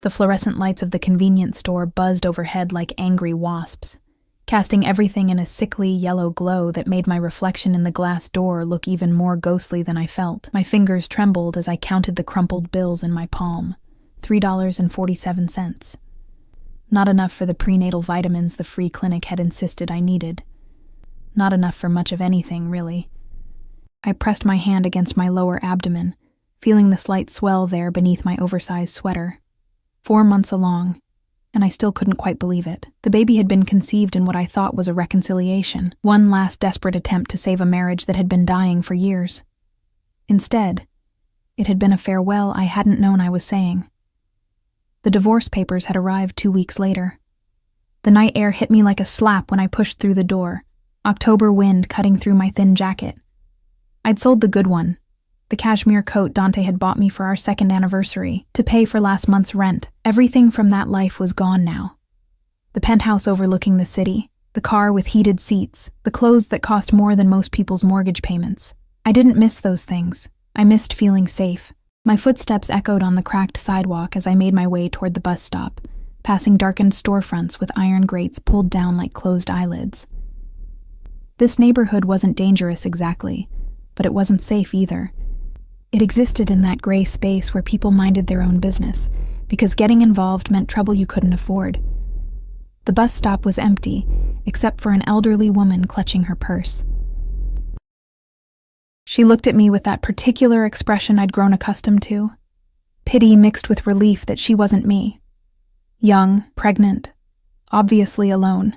The fluorescent lights of the convenience store buzzed overhead like angry wasps, casting everything in a sickly yellow glow that made my reflection in the glass door look even more ghostly than I felt. My fingers trembled as I counted the crumpled bills in my palm. $3.47. Not enough for the prenatal vitamins the free clinic had insisted I needed. Not enough for much of anything, really. I pressed my hand against my lower abdomen, feeling the slight swell there beneath my oversized sweater. 4 months along, and I still couldn't quite believe it. The baby had been conceived in what I thought was a reconciliation, one last desperate attempt to save a marriage that had been dying for years. Instead, it had been a farewell I hadn't known I was saying. The divorce papers had arrived 2 weeks later. The night air hit me like a slap when I pushed through the door, October wind cutting through my thin jacket. I'd sold the good one, the cashmere coat Dante had bought me for our 2nd anniversary, to pay for last month's rent. Everything from that life was gone now. The penthouse overlooking the city, the car with heated seats, the clothes that cost more than most people's mortgage payments. I didn't miss those things. I missed feeling safe. My footsteps echoed on the cracked sidewalk as I made my way toward the bus stop, passing darkened storefronts with iron grates pulled down like closed eyelids. This neighborhood wasn't dangerous exactly, but it wasn't safe either. It existed in that gray space where people minded their own business, because getting involved meant trouble you couldn't afford. The bus stop was empty, except for an elderly woman clutching her purse. She looked at me with that particular expression I'd grown accustomed to, pity mixed with relief that she wasn't me. Young, pregnant, obviously alone.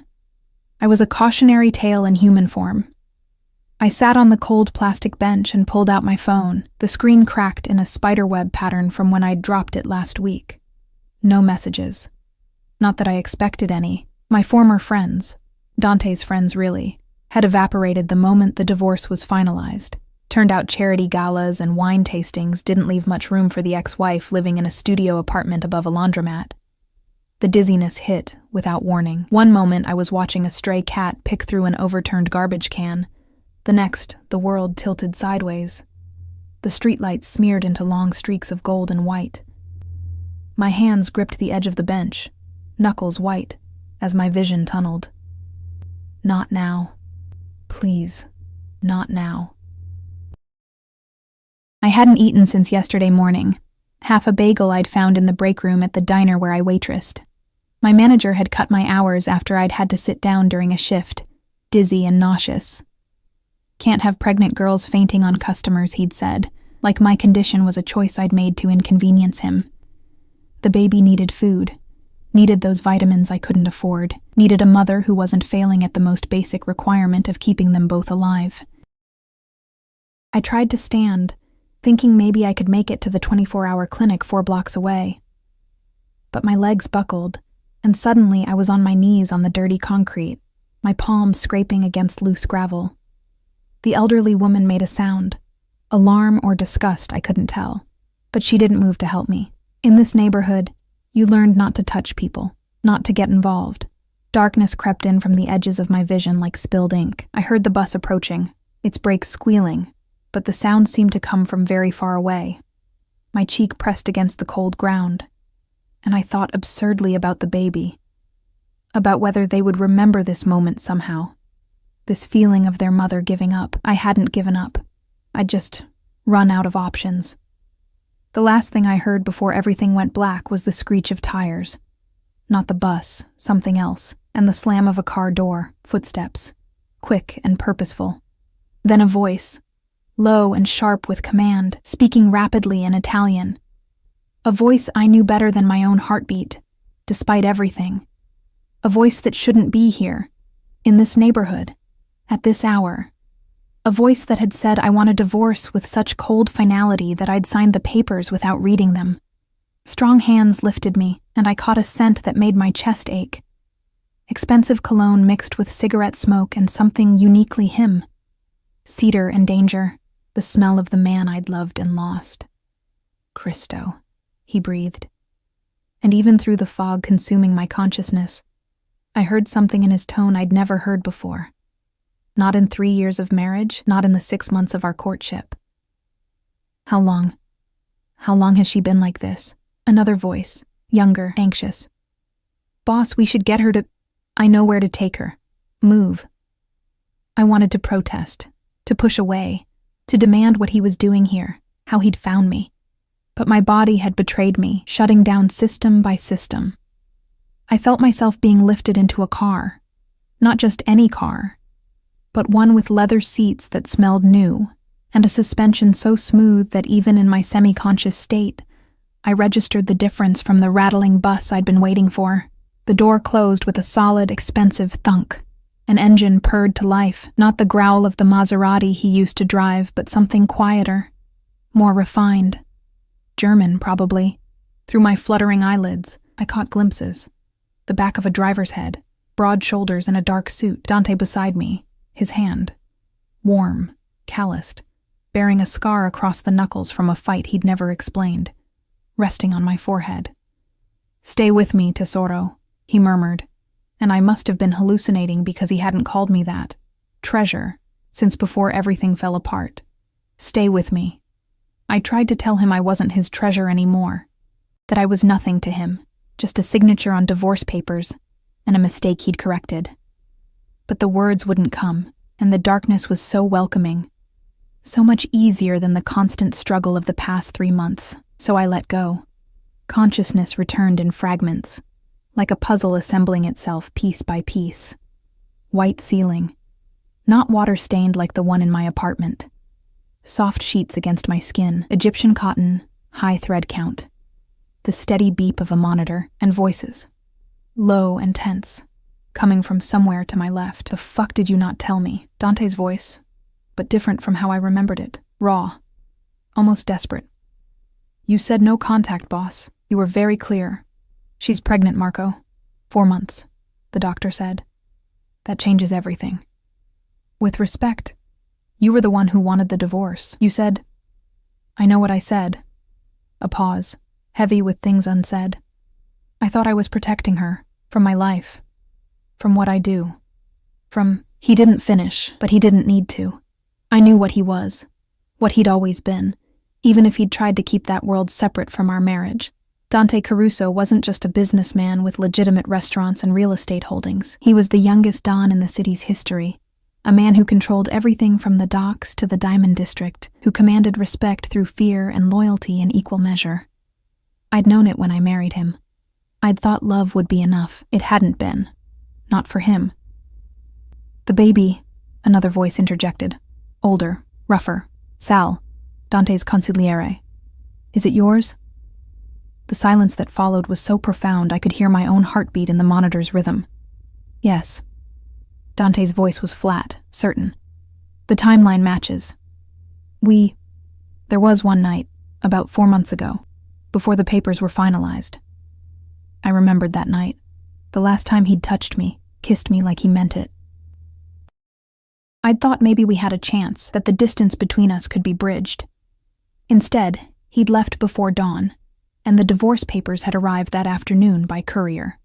I was a cautionary tale in human form. I sat on the cold plastic bench and pulled out my phone, the screen cracked in a spiderweb pattern from when I'd dropped it last week. No messages. Not that I expected any. My former friends, Dante's friends really, had evaporated the moment the divorce was finalized. Turned out charity galas and wine tastings didn't leave much room for the ex-wife living in a studio apartment above a laundromat. The dizziness hit without warning. One moment I was watching a stray cat pick through an overturned garbage can. The next, the world tilted sideways. The streetlights smeared into long streaks of gold and white. My hands gripped the edge of the bench, knuckles white, as my vision tunneled. Not now. Please, not now. I hadn't eaten since yesterday morning, half a bagel I'd found in the break room at the diner where I waitressed. My manager had cut my hours after I'd had to sit down during a shift, dizzy and nauseous. Can't have pregnant girls fainting on customers, he'd said, like my condition was a choice I'd made to inconvenience him. The baby needed food, needed those vitamins I couldn't afford, needed a mother who wasn't failing at the most basic requirement of keeping them both alive. I tried to stand, thinking maybe I could make it to the 24-hour clinic 4 blocks away. But my legs buckled, and suddenly I was on my knees on the dirty concrete, my palms scraping against loose gravel. The elderly woman made a sound. Alarm or disgust, I couldn't tell. But she didn't move to help me. In this neighborhood, you learned not to touch people, not to get involved. Darkness crept in from the edges of my vision like spilled ink. I heard the bus approaching, its brakes squealing, but the sound seemed to come from very far away. My cheek pressed against the cold ground, and I thought absurdly about the baby, about whether they would remember this moment somehow. This feeling of their mother giving up. I hadn't given up. I'd just run out of options. The last thing I heard before everything went black was the screech of tires. Not the bus, something else, and the slam of a car door, footsteps, quick and purposeful. Then a voice, low and sharp with command, speaking rapidly in Italian. A voice I knew better than my own heartbeat, despite everything. A voice that shouldn't be here, in this neighborhood. At this hour. A voice that had said I want a divorce with such cold finality that I'd signed the papers without reading them. Strong hands lifted me, and I caught a scent that made my chest ache. Expensive cologne mixed with cigarette smoke and something uniquely him. Cedar and danger, the smell of the man I'd loved and lost. Cristo, he breathed. And even through the fog consuming my consciousness, I heard something in his tone I'd never heard before. Not in 3 years of marriage, not in the 6 months of our courtship. How long? How long has she been like this? Another voice, younger, anxious. Boss, we should get her to... I know where to take her. Move. I wanted to protest, to push away, to demand what he was doing here, how he'd found me. But my body had betrayed me, shutting down system by system. I felt myself being lifted into a car. Not just any car, but one with leather seats that smelled new, and a suspension so smooth that even in my semi-conscious state, I registered the difference from the rattling bus I'd been waiting for. The door closed with a solid, expensive thunk. An engine purred to life, not the growl of the Maserati he used to drive, but something quieter, more refined. German, probably. Through my fluttering eyelids, I caught glimpses. The back of a driver's head, broad shoulders and a dark suit, Dante beside me, his hand. Warm, calloused, bearing a scar across the knuckles from a fight he'd never explained, resting on my forehead. "Stay with me, tesoro," he murmured, and I must have been hallucinating because he hadn't called me that. Treasure, since before everything fell apart. Stay with me. I tried to tell him I wasn't his treasure anymore, that I was nothing to him, just a signature on divorce papers, and a mistake he'd corrected. But the words wouldn't come, and the darkness was so welcoming, so much easier than the constant struggle of the past 3 months, so I let go. Consciousness returned in fragments, like a puzzle assembling itself piece by piece. White ceiling, not water-stained like the one in my apartment. Soft sheets against my skin, Egyptian cotton, high thread count. The steady beep of a monitor, and voices. Low and tense, coming from somewhere to my left. "The fuck did you not tell me?" Dante's voice, but different from how I remembered it. Raw, almost desperate. "You said no contact, boss. You were very clear. She's pregnant, Marco. 4 months, the doctor said. That changes everything. With respect, you were the one who wanted the divorce. You said..." "I know what I said." A pause, heavy with things unsaid. "I thought I was protecting her, from my life, from what I do, from..." He didn't finish, but he didn't need to. I knew what he was, what he'd always been, even if he'd tried to keep that world separate from our marriage. Dante Caruso wasn't just a businessman with legitimate restaurants and real estate holdings. He was the youngest Don in the city's history, a man who controlled everything from the docks to the Diamond District, who commanded respect through fear and loyalty in equal measure. I'd known it when I married him. I'd thought love would be enough. It hadn't been. Not for him. "The baby," another voice interjected. Older, rougher. "Sal, Dante's consigliere. Is it yours?" The silence that followed was so profound I could hear my own heartbeat in the monitor's rhythm. "Yes." Dante's voice was flat, certain. "The timeline matches. There was one night, about 4 months ago, before the papers were finalized. I remembered that night, the last time he'd touched me, kissed me like he meant it. I'd thought maybe we had a chance, that the distance between us could be bridged. Instead, he'd left before dawn, and the divorce papers had arrived that afternoon by courier.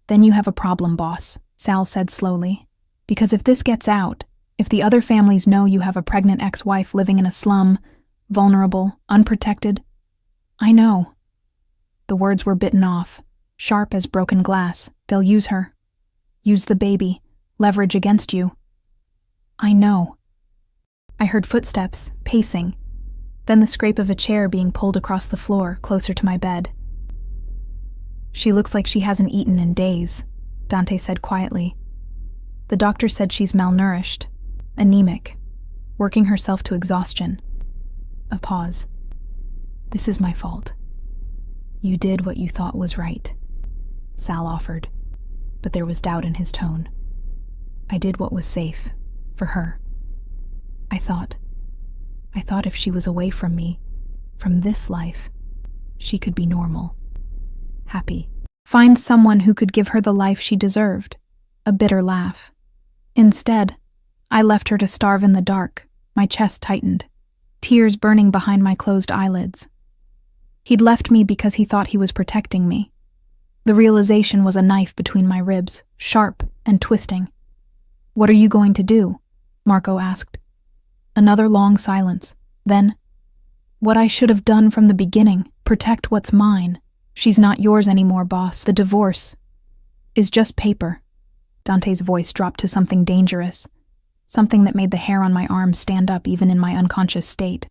"Then you have a problem, boss," Sal said slowly. "Because if this gets out, if the other families know you have a pregnant ex-wife living in a slum, vulnerable, unprotected..." "I know." The words were bitten off, sharp as broken glass. "They'll use her. Use the baby. Leverage against you." "I know." I heard footsteps, pacing, then the scrape of a chair being pulled across the floor, closer to my bed. "She looks like she hasn't eaten in days," Dante said quietly. "The doctor said she's malnourished, anemic, working herself to exhaustion." A pause. "This is my fault. You did what you thought was right," Sal offered, but there was doubt in his tone. "I did what was safe, for her. I thought if she was away from me, from this life, she could be normal, happy. Find someone who could give her the life she deserved." A bitter laugh. "Instead, I left her to starve in the dark," my chest tightened, tears burning behind my closed eyelids. He'd left me because he thought he was protecting me. The realization was a knife between my ribs, sharp and twisting. "What are you going to do?" Marco asked. Another long silence. Then, "What I should have done from the beginning, protect what's mine." She's not yours anymore, boss. The divorce is just paper. Dante's voice dropped to something dangerous, something that made the hair on my arm stand up even in my unconscious state.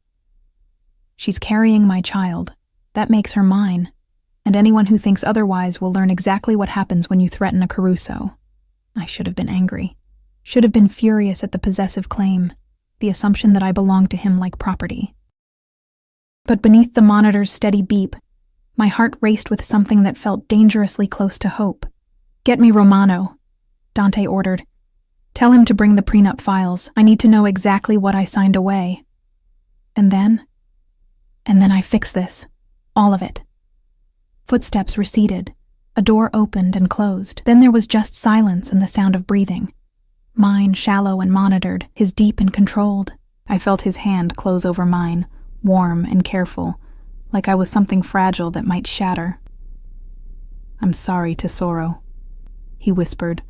She's carrying my child. That makes her mine, and anyone who thinks otherwise will learn exactly what happens when you threaten a Caruso. I should have been angry. Should have been furious at the possessive claim, the assumption that I belonged to him like property. But beneath the monitor's steady beep, my heart raced with something that felt dangerously close to hope. "Get me Romano," Dante ordered. "Tell him to bring the prenup files. I need to know exactly what I signed away. And then I fix this. All of it." Footsteps receded. A door opened and closed. Then there was just silence and the sound of breathing. Mine shallow and monitored, his deep and controlled. I felt his hand close over mine, warm and careful, like I was something fragile that might shatter. "I'm sorry, Tesoro," he whispered,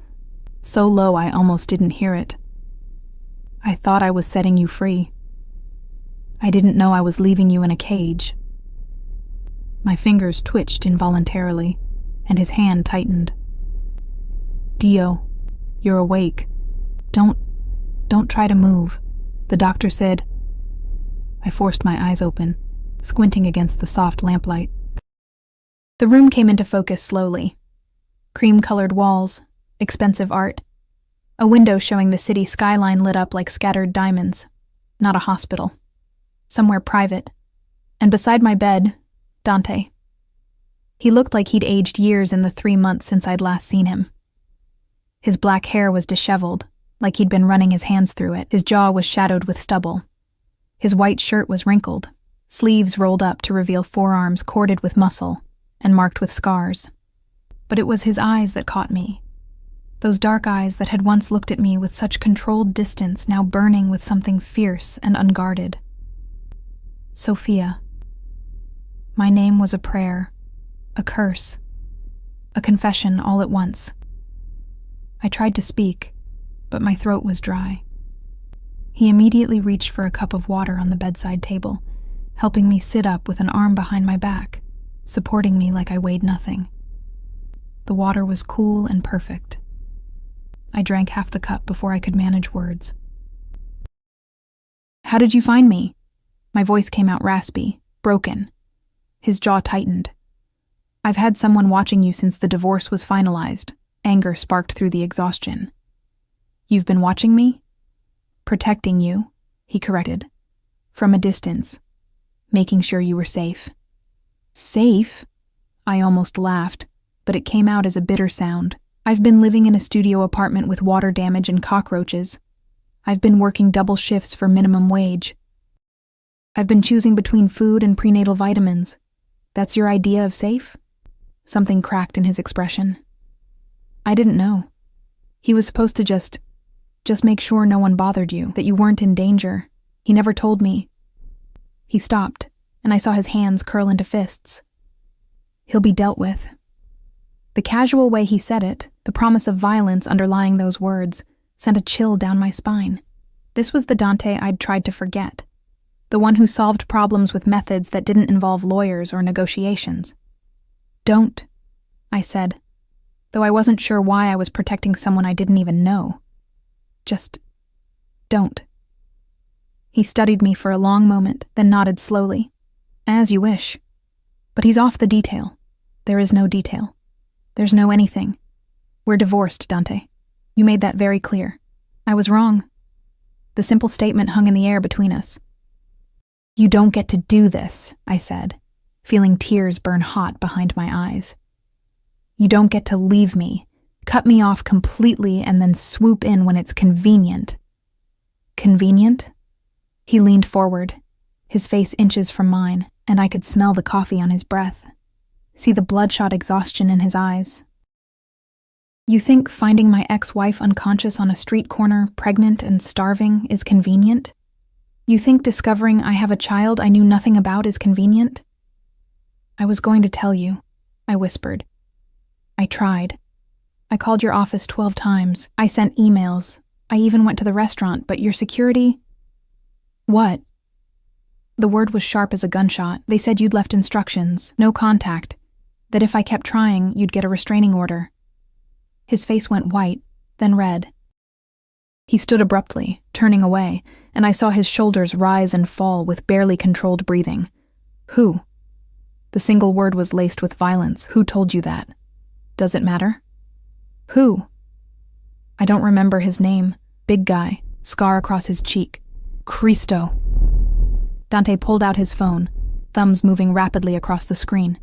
so low I almost didn't hear it. "I thought I was setting you free. I didn't know I was leaving you in a cage." My fingers twitched involuntarily, and his hand tightened. "Dio, you're awake. Don't try to move," the doctor said. I forced my eyes open, squinting against the soft lamplight. The room came into focus slowly. Cream-colored walls, expensive art, a window showing the city skyline lit up like scattered diamonds. Not a hospital. Somewhere private. And beside my bed, Dante. He looked like he'd aged years in the 3 months since I'd last seen him. His black hair was disheveled, like he'd been running his hands through it. His jaw was shadowed with stubble. His white shirt was wrinkled, sleeves rolled up to reveal forearms corded with muscle and marked with scars. But it was his eyes that caught me. Those dark eyes that had once looked at me with such controlled distance, now burning with something fierce and unguarded. Sophia. My name was a prayer, a curse, a confession all at once. I tried to speak, but my throat was dry. He immediately reached for a cup of water on the bedside table, helping me sit up with an arm behind my back, supporting me like I weighed nothing. The water was cool and perfect. I drank half the cup before I could manage words. "How did you find me?" My voice came out raspy, broken. His jaw tightened. "I've had someone watching you since the divorce was finalized." Anger sparked through the exhaustion. "You've been watching me?" "Protecting you," he corrected. "From a distance. Making sure you were safe." "Safe?" I almost laughed, but it came out as a bitter sound. "I've been living in a studio apartment with water damage and cockroaches. I've been working double shifts for minimum wage. I've been choosing between food and prenatal vitamins. That's your idea of safe?" Something cracked in his expression. "I didn't know. He was supposed to just make sure no one bothered you, that you weren't in danger. He never told me." He stopped, and I saw his hands curl into fists. "He'll be dealt with." The casual way he said it, the promise of violence underlying those words, sent a chill down my spine. This was the Dante I'd tried to forget. The one who solved problems with methods that didn't involve lawyers or negotiations. "Don't," I said, though I wasn't sure why I was protecting someone I didn't even know. "Just don't." He studied me for a long moment, then nodded slowly. "As you wish. But he's off the detail. There is no detail. There's no anything. We're divorced, Dante. You made that very clear. I was wrong. The simple statement hung in the air between us." "You don't get to do this," I said, feeling tears burn hot behind my eyes. "You don't get to leave me, cut me off completely, and then swoop in when it's convenient." "Convenient?" He leaned forward, his face inches from mine, and I could smell the coffee on his breath, see the bloodshot exhaustion in his eyes. "You think finding my ex-wife unconscious on a street corner, pregnant and starving, is convenient? You think discovering I have a child I knew nothing about is convenient?" "I was going to tell you," I whispered. "I tried. I called your office 12 times. I sent emails. I even went to the restaurant, but your security—" "What?" The word was sharp as a gunshot. "They said you'd left instructions. No contact. That if I kept trying, you'd get a restraining order. His face went white, then red. He stood abruptly, turning away, and I saw his shoulders rise and fall with barely controlled breathing. Who? The single word was laced with violence. Who told you that? Does it matter? Who? I don't remember his name. Big guy, scar across his cheek. Cristo. Dante pulled out his phone, thumbs moving rapidly across the screen.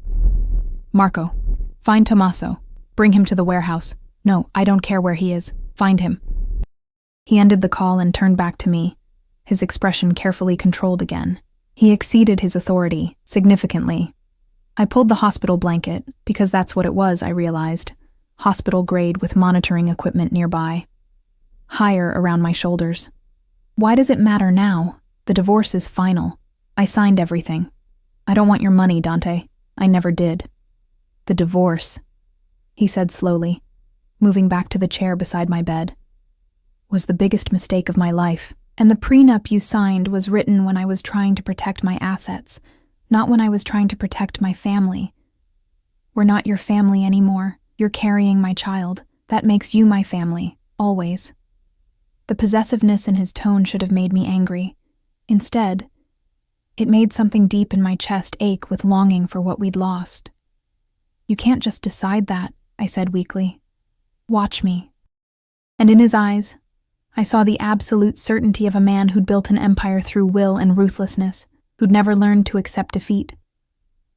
Marco, find Tommaso. Bring him to the warehouse. No, I don't care where he is. Find him. He ended the call and turned back to me, his expression carefully controlled again. He exceeded his authority, significantly. I pulled the hospital blanket, because that's what it was, I realized. Hospital grade with monitoring equipment nearby. Higher around my shoulders. Why does it matter now? The divorce is final. I signed everything. I don't want your money, Dante. I never did. The divorce, he said slowly, moving back to the chair beside my bed, was the biggest mistake of my life. And the prenup you signed was written when I was trying to protect my assets, not when I was trying to protect my family. We're not your family anymore. You're carrying my child. That makes you my family, always. The possessiveness in his tone should have made me angry. Instead, it made something deep in my chest ache with longing for what we'd lost. You can't just decide that, I said weakly. Watch me. And in his eyes, I saw the absolute certainty of a man who'd built an empire through will and ruthlessness, who'd never learned to accept defeat.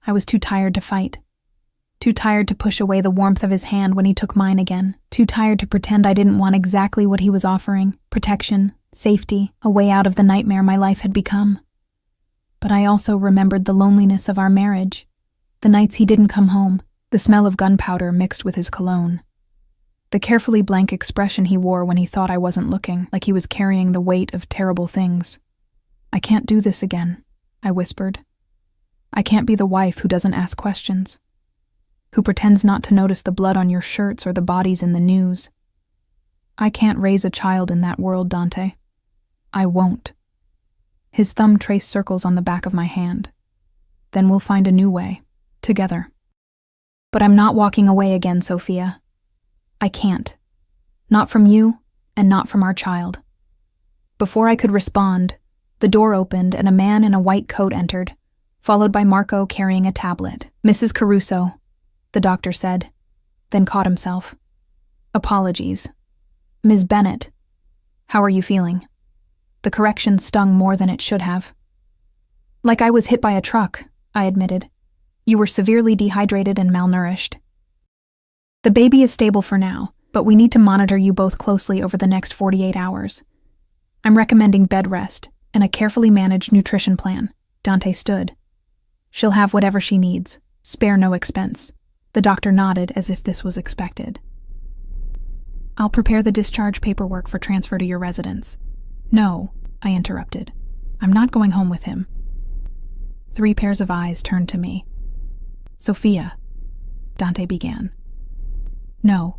I was too tired to fight. Too tired to push away the warmth of his hand when he took mine again. Too tired to pretend I didn't want exactly what he was offering: protection, safety, a way out of the nightmare my life had become. But I also remembered the loneliness of our marriage, the nights he didn't come home, the smell of gunpowder mixed with his cologne. The carefully blank expression he wore when he thought I wasn't looking, like he was carrying the weight of terrible things. I can't do this again, I whispered. I can't be the wife who doesn't ask questions, who pretends not to notice the blood on your shirts or the bodies in the news. I can't raise a child in that world, Dante. I won't. His thumb traced circles on the back of my hand. Then we'll find a new way, together. But I'm not walking away again, Sophia. I can't. Not from you, and not from our child. Before I could respond, the door opened and a man in a white coat entered, followed by Marco carrying a tablet. Mrs. Caruso, the doctor said, then caught himself. Apologies. Ms. Bennett, how are you feeling? The correction stung more than it should have. Like I was hit by a truck, I admitted. You were severely dehydrated and malnourished. The baby is stable for now, but we need to monitor you both closely over the next 48 hours. I'm recommending bed rest and a carefully managed nutrition plan. Dante stood. She'll have whatever she needs. Spare no expense. The doctor nodded as if this was expected. I'll prepare the discharge paperwork for transfer to your residence. No, I interrupted. I'm not going home with him. 3 pairs of eyes turned to me. Sophia, Dante began. No,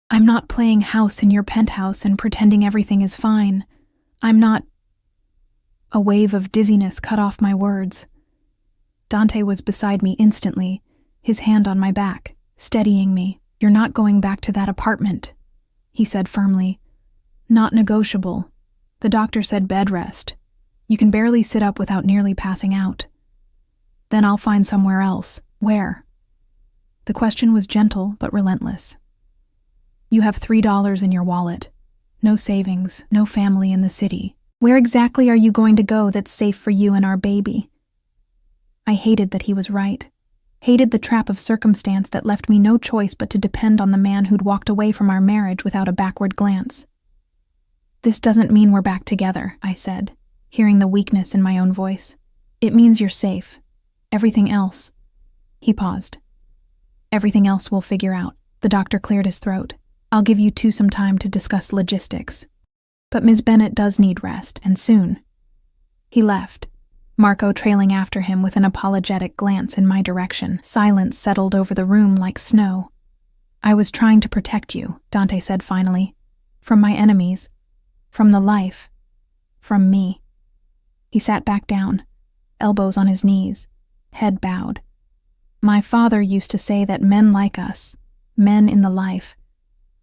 I'm not playing house in your penthouse and pretending everything is fine. I'm not... A wave of dizziness cut off my words. Dante was beside me instantly, his hand on my back, steadying me. You're not going back to that apartment, he said firmly. Not negotiable. The doctor said bed rest. You can barely sit up without nearly passing out. Then I'll find somewhere else. Where? The question was gentle but relentless. You have $3 in your wallet. No savings, no family in the city. Where exactly are you going to go that's safe for you and our baby? I hated that he was right. Hated the trap of circumstance that left me no choice but to depend on the man who'd walked away from our marriage without a backward glance. This doesn't mean we're back together, I said, hearing the weakness in my own voice. It means you're safe. Everything else. He paused. Everything else we'll figure out. The doctor cleared his throat. I'll give you two some time to discuss logistics. But Ms. Bennett does need rest, and soon. He left, Marco trailing after him with an apologetic glance in my direction. Silence settled over the room like snow. I was trying to protect you, Dante said finally. From my enemies. From the life. From me. He sat back down, elbows on his knees, head bowed. My father used to say that men like us, men in the life,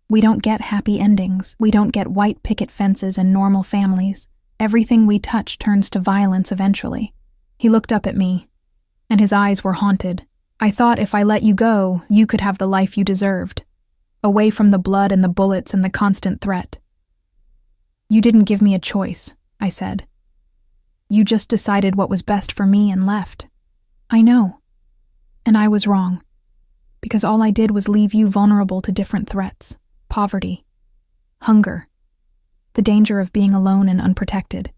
we don't get happy endings. We don't get white picket fences and normal families. Everything we touch turns to violence eventually. He looked up at me, and his eyes were haunted. I thought if I let you go, you could have the life you deserved, away from the blood and the bullets and the constant threat. You didn't give me a choice, I said. You just decided what was best for me and left. I know. And I was wrong, because all I did was leave you vulnerable to different threats, poverty, hunger, the danger of being alone and unprotected.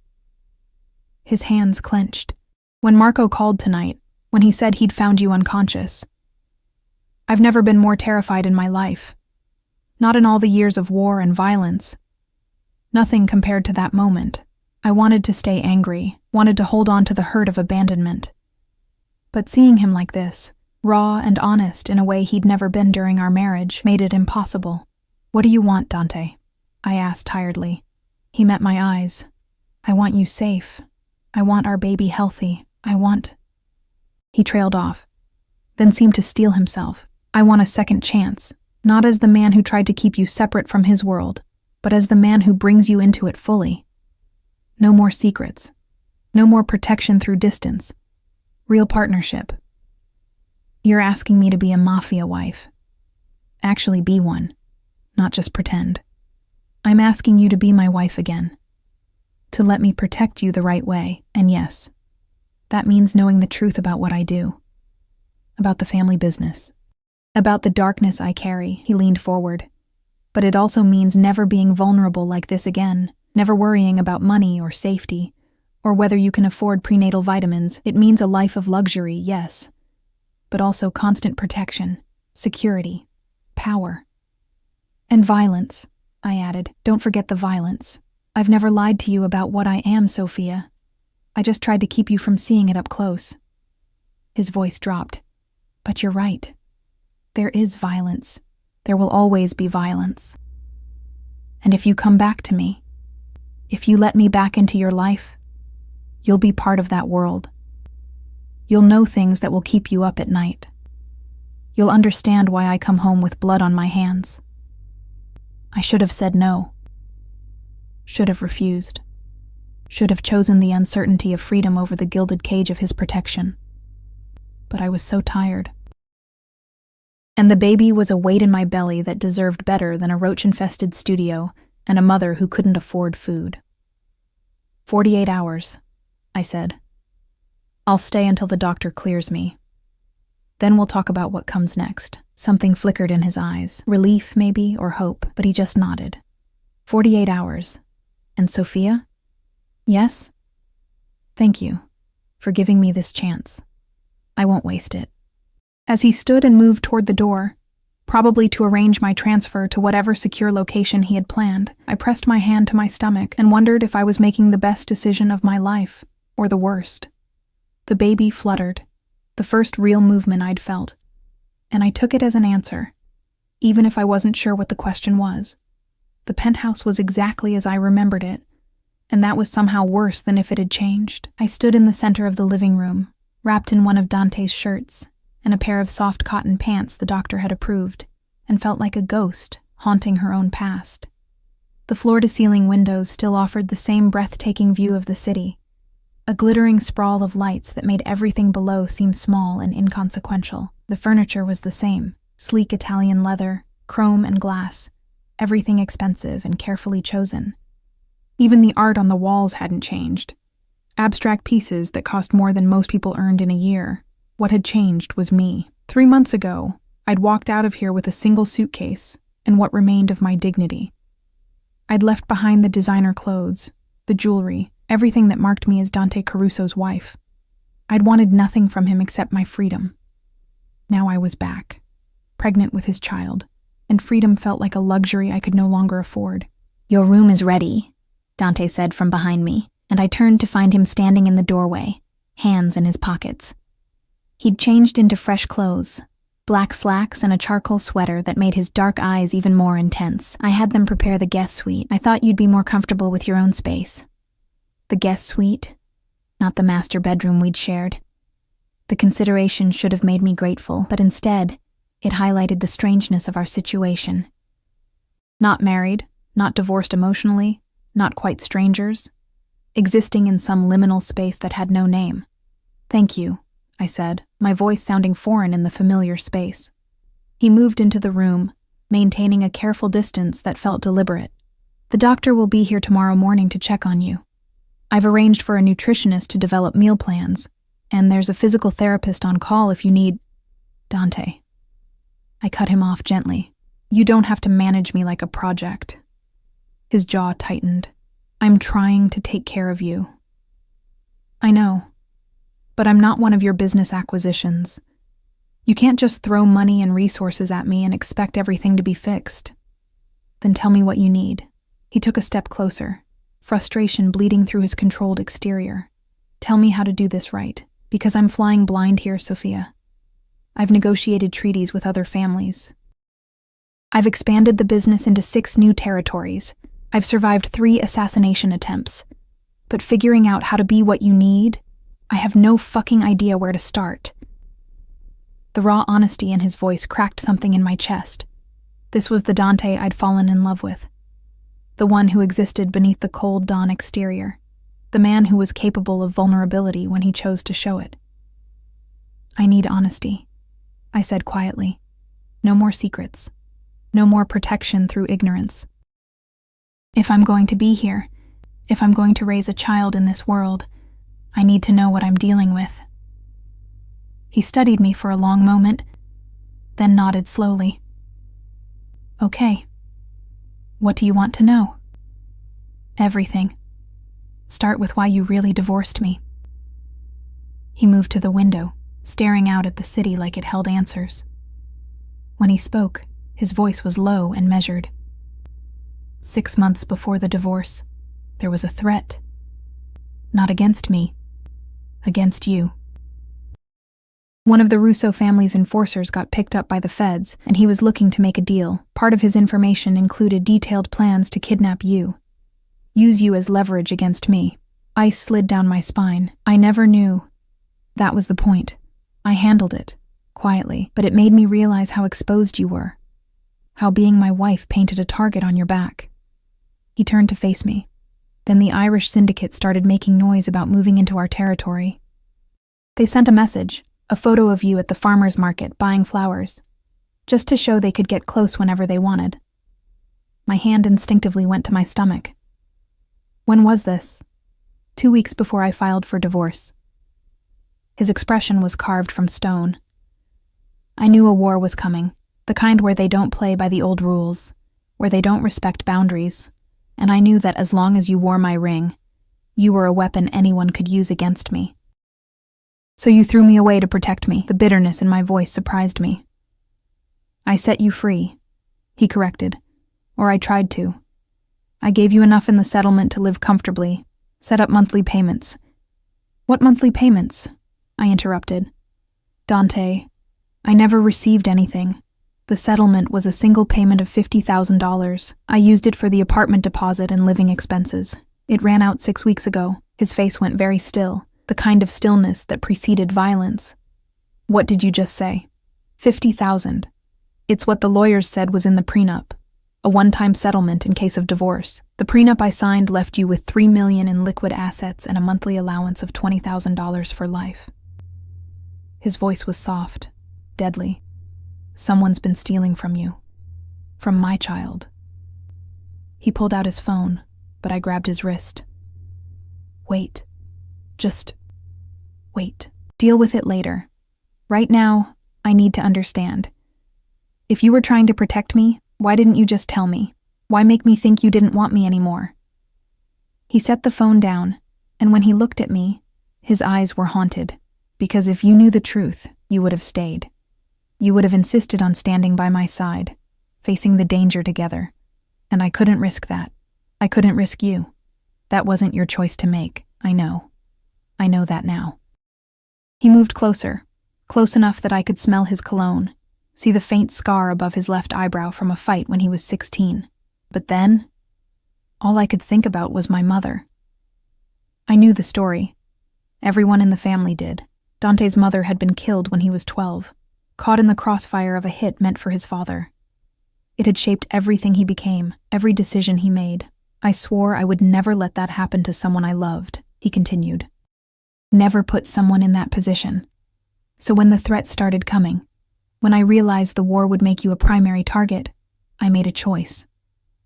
His hands clenched. When Marco called tonight, when he said he'd found you unconscious, I've never been more terrified in my life. Not in all the years of war and violence. Nothing compared to that moment. I wanted to stay angry, wanted to hold on to the hurt of abandonment. But seeing him like this, raw and honest in a way he'd never been during our marriage, made it impossible. What do you want, Dante? I asked tiredly. He met my eyes. I want you safe. I want our baby healthy. He trailed off, then seemed to steel himself. I want a second chance, not as the man who tried to keep you separate from his world, but as the man who brings you into it fully. No more secrets. No more protection through distance. Real partnership. You're asking me to be a Mafia wife. Actually be one, not just pretend. I'm asking you to be my wife again. To let me protect you the right way, and yes, that means knowing the truth about what I do. About the family business. About the darkness I carry, he leaned forward. But it also means never being vulnerable like this again, never worrying about money or safety, or whether you can afford prenatal vitamins. It means a life of luxury, yes, but also constant protection, security, power. And violence, I added. Don't forget the violence. I've never lied to you about what I am, Sophia. I just tried to keep you from seeing it up close. His voice dropped. But you're right. There is violence. There will always be violence. And if you come back to me, if you let me back into your life, you'll be part of that world. You'll know things that will keep you up at night. You'll understand why I come home with blood on my hands. I should have said no. Should have refused. Should have chosen the uncertainty of freedom over the gilded cage of his protection. But I was so tired. And the baby was a weight in my belly that deserved better than a roach-infested studio and a mother who couldn't afford food. 48 hours, I said. I'll stay until the doctor clears me. Then we'll talk about what comes next. Something flickered in his eyes. Relief, maybe, or hope, but he just nodded. 48 hours. And Sophia? Yes? Thank you for giving me this chance. I won't waste it. As he stood and moved toward the door, probably to arrange my transfer to whatever secure location he had planned, I pressed my hand to my stomach and wondered if I was making the best decision of my life, or the worst. The baby fluttered, the first real movement I'd felt, and I took it as an answer, even if I wasn't sure what the question was. The penthouse was exactly as I remembered it, and that was somehow worse than if it had changed. I stood in the center of the living room, wrapped in one of Dante's shirts and a pair of soft cotton pants the doctor had approved, and felt like a ghost haunting her own past. The floor-to-ceiling windows still offered the same breathtaking view of the city, a glittering sprawl of lights that made everything below seem small and inconsequential. The furniture was the same, sleek Italian leather, chrome and glass, everything expensive and carefully chosen. Even the art on the walls hadn't changed. Abstract pieces that cost more than most people earned in a year. What had changed was me. 3 months ago, I'd walked out of here with a single suitcase and what remained of my dignity. I'd left behind the designer clothes, the jewelry, everything that marked me as Dante Caruso's wife. I'd wanted nothing from him except my freedom. Now I was back, pregnant with his child, and freedom felt like a luxury I could no longer afford. Your room is ready, Dante said from behind me, and I turned to find him standing in the doorway, hands in his pockets. He'd changed into fresh clothes, black slacks and a charcoal sweater that made his dark eyes even more intense. I had them prepare the guest suite. I thought you'd be more comfortable with your own space. The guest suite, not the master bedroom we'd shared. The consideration should have made me grateful, but instead, it highlighted the strangeness of our situation. Not married, not divorced emotionally, not quite strangers, existing in some liminal space that had no name. "Thank you," I said, my voice sounding foreign in the familiar space. He moved into the room, maintaining a careful distance that felt deliberate. "The doctor will be here tomorrow morning to check on you. I've arranged for a nutritionist to develop meal plans, and there's a physical therapist on call if you need—" "Dante." I cut him off gently. "You don't have to manage me like a project." His jaw tightened. "I'm trying to take care of you." "I know, but I'm not one of your business acquisitions. You can't just throw money and resources at me and expect everything to be fixed." "Then tell me what you need." He took a step closer, frustration bleeding through his controlled exterior. "Tell me how to do this right, because I'm flying blind here, Sophia. I've negotiated treaties with other families. I've expanded the business into 6 new territories. I've survived 3 assassination attempts. But figuring out how to be what you need, I have no fucking idea where to start." The raw honesty in his voice cracked something in my chest. This was the Dante I'd fallen in love with. The one who existed beneath the cold dawn exterior. The man who was capable of vulnerability when he chose to show it. "I need honesty," I said quietly. "No more secrets. No more protection through ignorance. If I'm going to be here, if I'm going to raise a child in this world, I need to know what I'm dealing with." He studied me for a long moment, then nodded slowly. "Okay. What do you want to know?" "Everything. Start with why you really divorced me." He moved to the window, staring out at the city like it held answers. When he spoke, his voice was low and measured. 6 months before the divorce, there was a threat. Not against me, against you. One of the Russo family's enforcers got picked up by the feds, and he was looking to make a deal. Part of his information included detailed plans to kidnap you. Use you as leverage against me. Ice slid down my spine. I never knew. That was the point. I handled it, quietly, but it made me realize how exposed you were. How being my wife painted a target on your back. He turned to face me. Then the Irish syndicate started making noise about moving into our territory. They sent a message. A photo of you at the farmer's market buying flowers, just to show they could get close whenever they wanted. My hand instinctively went to my stomach. When was this? 2 weeks before I filed for divorce. His expression was carved from stone. I knew a war was coming, the kind where they don't play by the old rules, where they don't respect boundaries, and I knew that as long as you wore my ring, you were a weapon anyone could use against me. "So you threw me away to protect me." The bitterness in my voice surprised me. "I set you free," he corrected, "or I tried to. I gave you enough in the settlement to live comfortably, set up monthly payments." "What monthly payments?" I interrupted. "Dante, I never received anything. The settlement was a single payment of $50,000. I used it for the apartment deposit and living expenses. It ran out 6 weeks ago." His face went very still. The kind of stillness that preceded violence. "What did you just say?" 50,000. It's what the lawyers said was in the prenup. A one-time settlement in case of divorce. The prenup I signed left you with $3 million in liquid assets and a monthly allowance of $20,000 for life. His voice was soft, deadly. "Someone's been stealing from you. From my child." He pulled out his phone, but I grabbed his wrist. "Wait. Just wait. Deal with it later. Right now, I need to understand. If you were trying to protect me, why didn't you just tell me? Why make me think you didn't want me anymore?" He set the phone down, and when he looked at me, his eyes were haunted. "Because if you knew the truth, you would have stayed. You would have insisted on standing by my side, facing the danger together. And I couldn't risk that. I couldn't risk you. That wasn't your choice to make, I know. I know that now." He moved closer, close enough that I could smell his cologne, see the faint scar above his left eyebrow from a fight when he was 16. But then, all I could think about was my mother. I knew the story. Everyone in the family did. Dante's mother had been killed when he was 12, caught in the crossfire of a hit meant for his father. It had shaped everything he became, every decision he made. I swore I would never let that happen to someone I loved, he continued. Never put someone in that position. So when the threats started coming, when I realized the war would make you a primary target, I made a choice.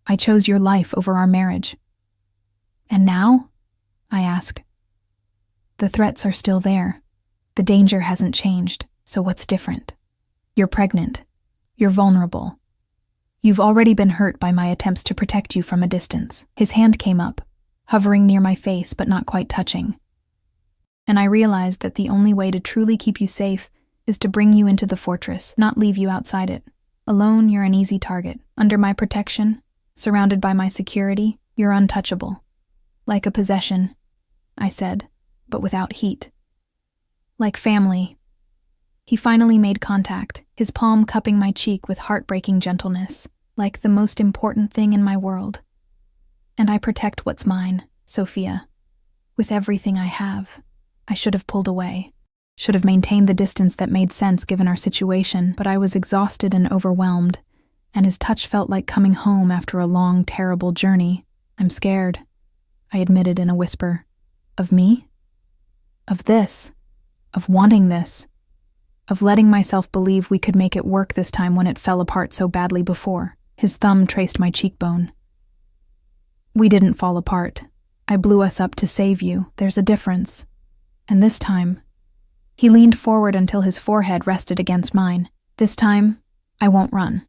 I chose your life over our marriage. And now? I asked. The threats are still there. The danger hasn't changed, so what's different? You're pregnant. You're vulnerable. You've already been hurt by my attempts to protect you from a distance. His hand came up, hovering near my face but not quite touching. And I realized that the only way to truly keep you safe is to bring you into the fortress, not leave you outside it. Alone, you're an easy target. Under my protection, surrounded by my security, you're untouchable. Like a possession, I said, but without heat. Like family. He finally made contact, his palm cupping my cheek with heartbreaking gentleness, like the most important thing in my world. And I protect what's mine, Sophia. With everything I have. I should have pulled away. Should have maintained the distance that made sense given our situation, but I was exhausted and overwhelmed, and his touch felt like coming home after a long, terrible journey. I'm scared, I admitted in a whisper. Of me? Of this? Of wanting this? Of letting myself believe we could make it work this time when it fell apart so badly before. His thumb traced my cheekbone. We didn't fall apart. I blew us up to save you. There's a difference. And this time, he leaned forward until his forehead rested against mine. This time, I won't run.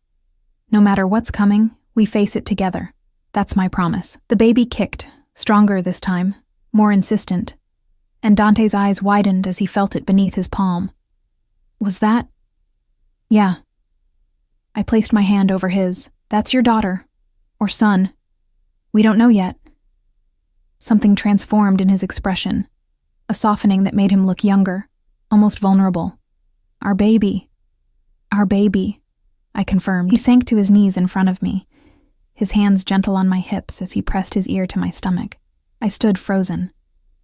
No matter what's coming, we face it together. That's my promise. The baby kicked, stronger this time, more insistent, and Dante's eyes widened as he felt it beneath his palm. Was that? Yeah. I placed my hand over his. That's your daughter. Or son. We don't know yet. Something transformed in his expression, a softening that made him look younger, almost vulnerable. Our baby, I confirmed. He sank to his knees in front of me, his hands gentle on my hips as he pressed his ear to my stomach. I stood frozen,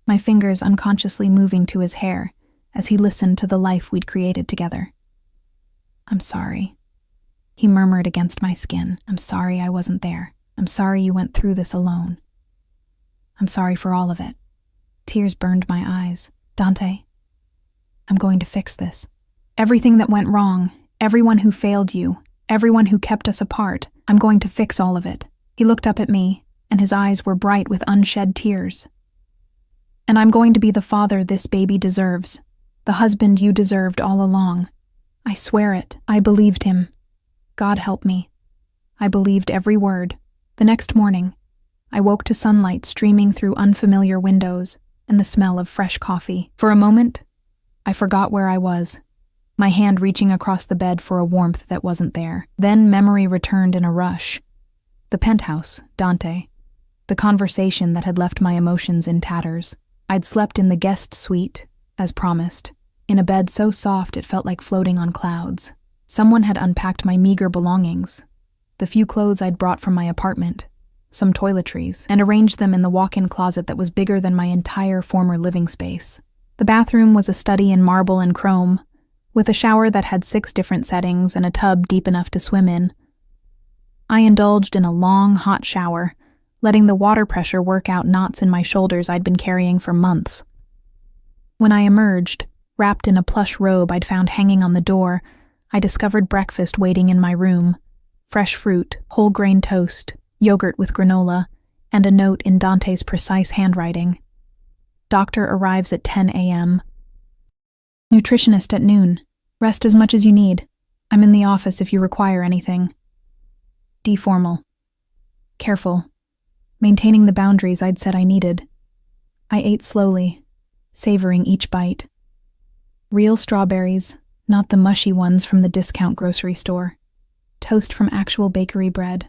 my fingers unconsciously moving to his hair as he listened to the life we'd created together. I'm sorry, he murmured against my skin. I'm sorry I wasn't there. I'm sorry you went through this alone. I'm sorry for all of it. Tears burned my eyes. Dante, I'm going to fix this. Everything that went wrong, everyone who failed you, everyone who kept us apart, I'm going to fix all of it. He looked up at me, and his eyes were bright with unshed tears. And I'm going to be the father this baby deserves, the husband you deserved all along. I swear it. I believed him. God help me. I believed every word. The next morning, I woke to sunlight streaming through unfamiliar windows and the smell of fresh coffee. For a moment, I forgot where I was, my hand reaching across the bed for a warmth that wasn't there. Then memory returned in a rush. The penthouse, Dante. The conversation that had left my emotions in tatters. I'd slept in the guest suite, as promised, in a bed so soft it felt like floating on clouds. Someone had unpacked my meager belongings, the few clothes I'd brought from my apartment, some toiletries, and arranged them in the walk-in closet that was bigger than my entire former living space. The bathroom was a study in marble and chrome, with a shower that had 6 different settings and a tub deep enough to swim in. I indulged in a long, hot shower, letting the water pressure work out knots in my shoulders I'd been carrying for months. When I emerged, wrapped in a plush robe I'd found hanging on the door, I discovered breakfast waiting in my room. Fresh fruit, whole grain toast, yogurt with granola, and a note in Dante's precise handwriting. Doctor arrives at 10 a.m. Nutritionist at noon. Rest as much as you need. I'm in the office if you require anything. D formal. Careful. Maintaining the boundaries I'd said I needed. I ate slowly, savoring each bite. Real strawberries, not the mushy ones from the discount grocery store. Toast from actual bakery bread.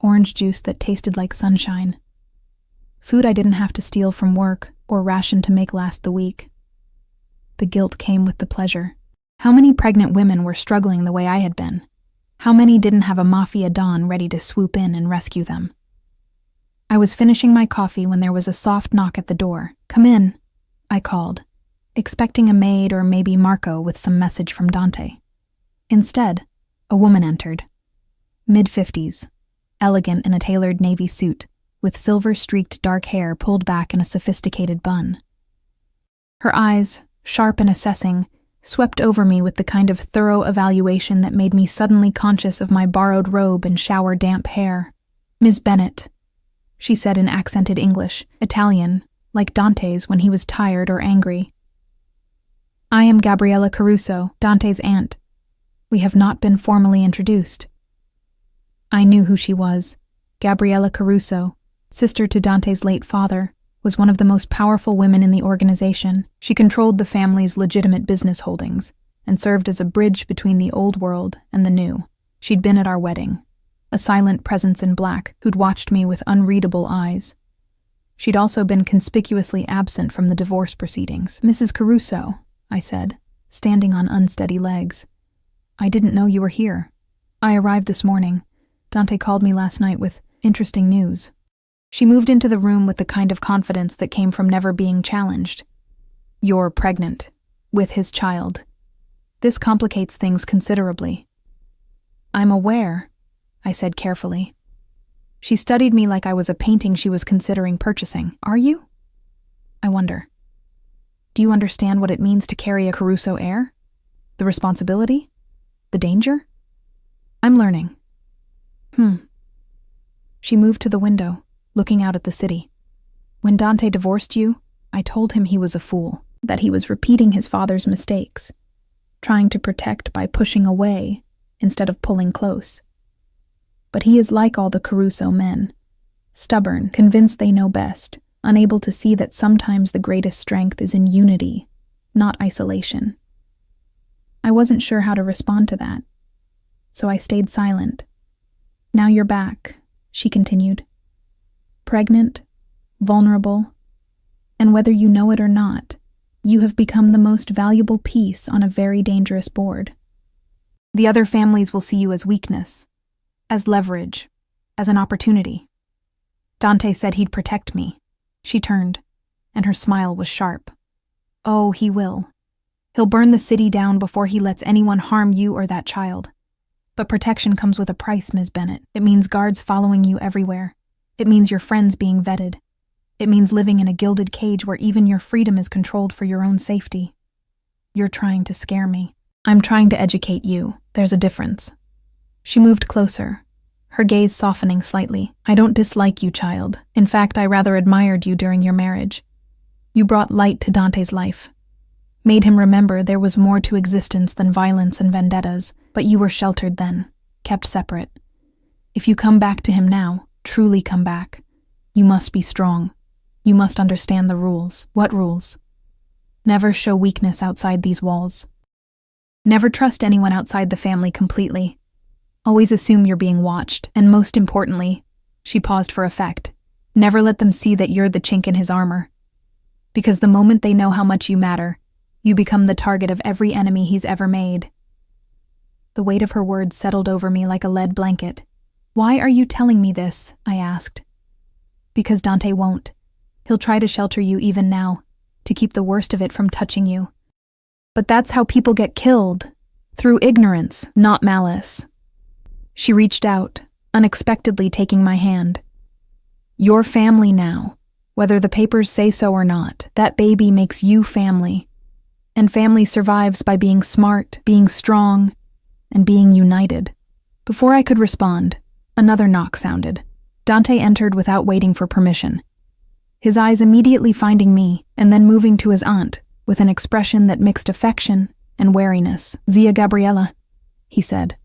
Orange juice that tasted like sunshine. Food I didn't have to steal from work or ration to make last the week. The guilt came with the pleasure. How many pregnant women were struggling the way I had been? How many didn't have a Mafia Don ready to swoop in and rescue them? I was finishing my coffee when there was a soft knock at the door. Come in, I called. expecting a maid or maybe Marco with some message from Dante. Instead, a woman entered. Mid-50s, elegant in a tailored navy suit, with silver-streaked dark hair pulled back in a sophisticated bun. Her eyes, sharp and assessing, swept over me with the kind of thorough evaluation that made me suddenly conscious of my borrowed robe and shower-damp hair. "Ms. Bennett," she said in accented English, Italian, like Dante's when he was tired or angry. "I am Gabriella Caruso, Dante's aunt. We have not been formally introduced." I knew who she was. Gabriella Caruso, sister to Dante's late father, was one of the most powerful women in the organization. She controlled the family's legitimate business holdings and served as a bridge between the old world and the new. She'd been at our wedding, a silent presence in black who'd watched me with unreadable eyes. She'd also been conspicuously absent from the divorce proceedings. "Mrs. Caruso," I said, standing on unsteady legs. "I didn't know you were here. I arrived this morning. Dante called me last night with interesting news." She moved into the room with the kind of confidence that came from never being challenged. "You're pregnant. With his child. This complicates things considerably." "I'm aware," I said carefully. She studied me like I was a painting she was considering purchasing. "Are you? I wonder. Do you understand what it means to carry a Caruso heir? The responsibility? The danger?" "I'm learning." She moved to the window, looking out at the city. "When Dante divorced you, I told him he was a fool, that he was repeating his father's mistakes, trying to protect by pushing away instead of pulling close. But he is like all the Caruso men, stubborn, convinced they know best, unable to see that sometimes the greatest strength is in unity, not isolation." I wasn't sure how to respond to that, so I stayed silent. "Now you're back," she continued. "Pregnant, vulnerable, and whether you know it or not, you have become the most valuable piece on a very dangerous board. The other families will see you as weakness, as leverage, as an opportunity. Dante said he'd protect me." She turned, and her smile was sharp. "Oh, he will. He'll burn the city down before he lets anyone harm you or that child. But protection comes with a price, Ms. Bennett. It means guards following you everywhere. It means your friends being vetted. It means living in a gilded cage where even your freedom is controlled for your own safety. You're trying to scare me. I'm trying to educate you. There's a difference." She moved closer, her gaze softening slightly. "I don't dislike you, child. In fact, I rather admired you during your marriage. You brought light to Dante's life, made him remember there was more to existence than violence and vendettas, but you were sheltered then, kept separate. If you come back to him now, truly come back, you must be strong. You must understand the rules." "What rules?" "Never show weakness outside these walls. Never trust anyone outside the family completely. Always assume you're being watched, and most importantly," she paused for effect, "never let them see that you're the chink in his armor. Because the moment they know how much you matter, you become the target of every enemy he's ever made." The weight of her words settled over me like a lead blanket. "Why are you telling me this?" I asked. "Because Dante won't. He'll try to shelter you even now, to keep the worst of it from touching you. But that's how people get killed, through ignorance, not malice." She reached out, unexpectedly taking my hand. "Your family now, whether the papers say so or not. That baby makes you family. And family survives by being smart, being strong, and being united." Before I could respond, another knock sounded. Dante entered without waiting for permission, his eyes immediately finding me and then moving to his aunt with an expression that mixed affection and wariness. "Zia Gabriella," he said.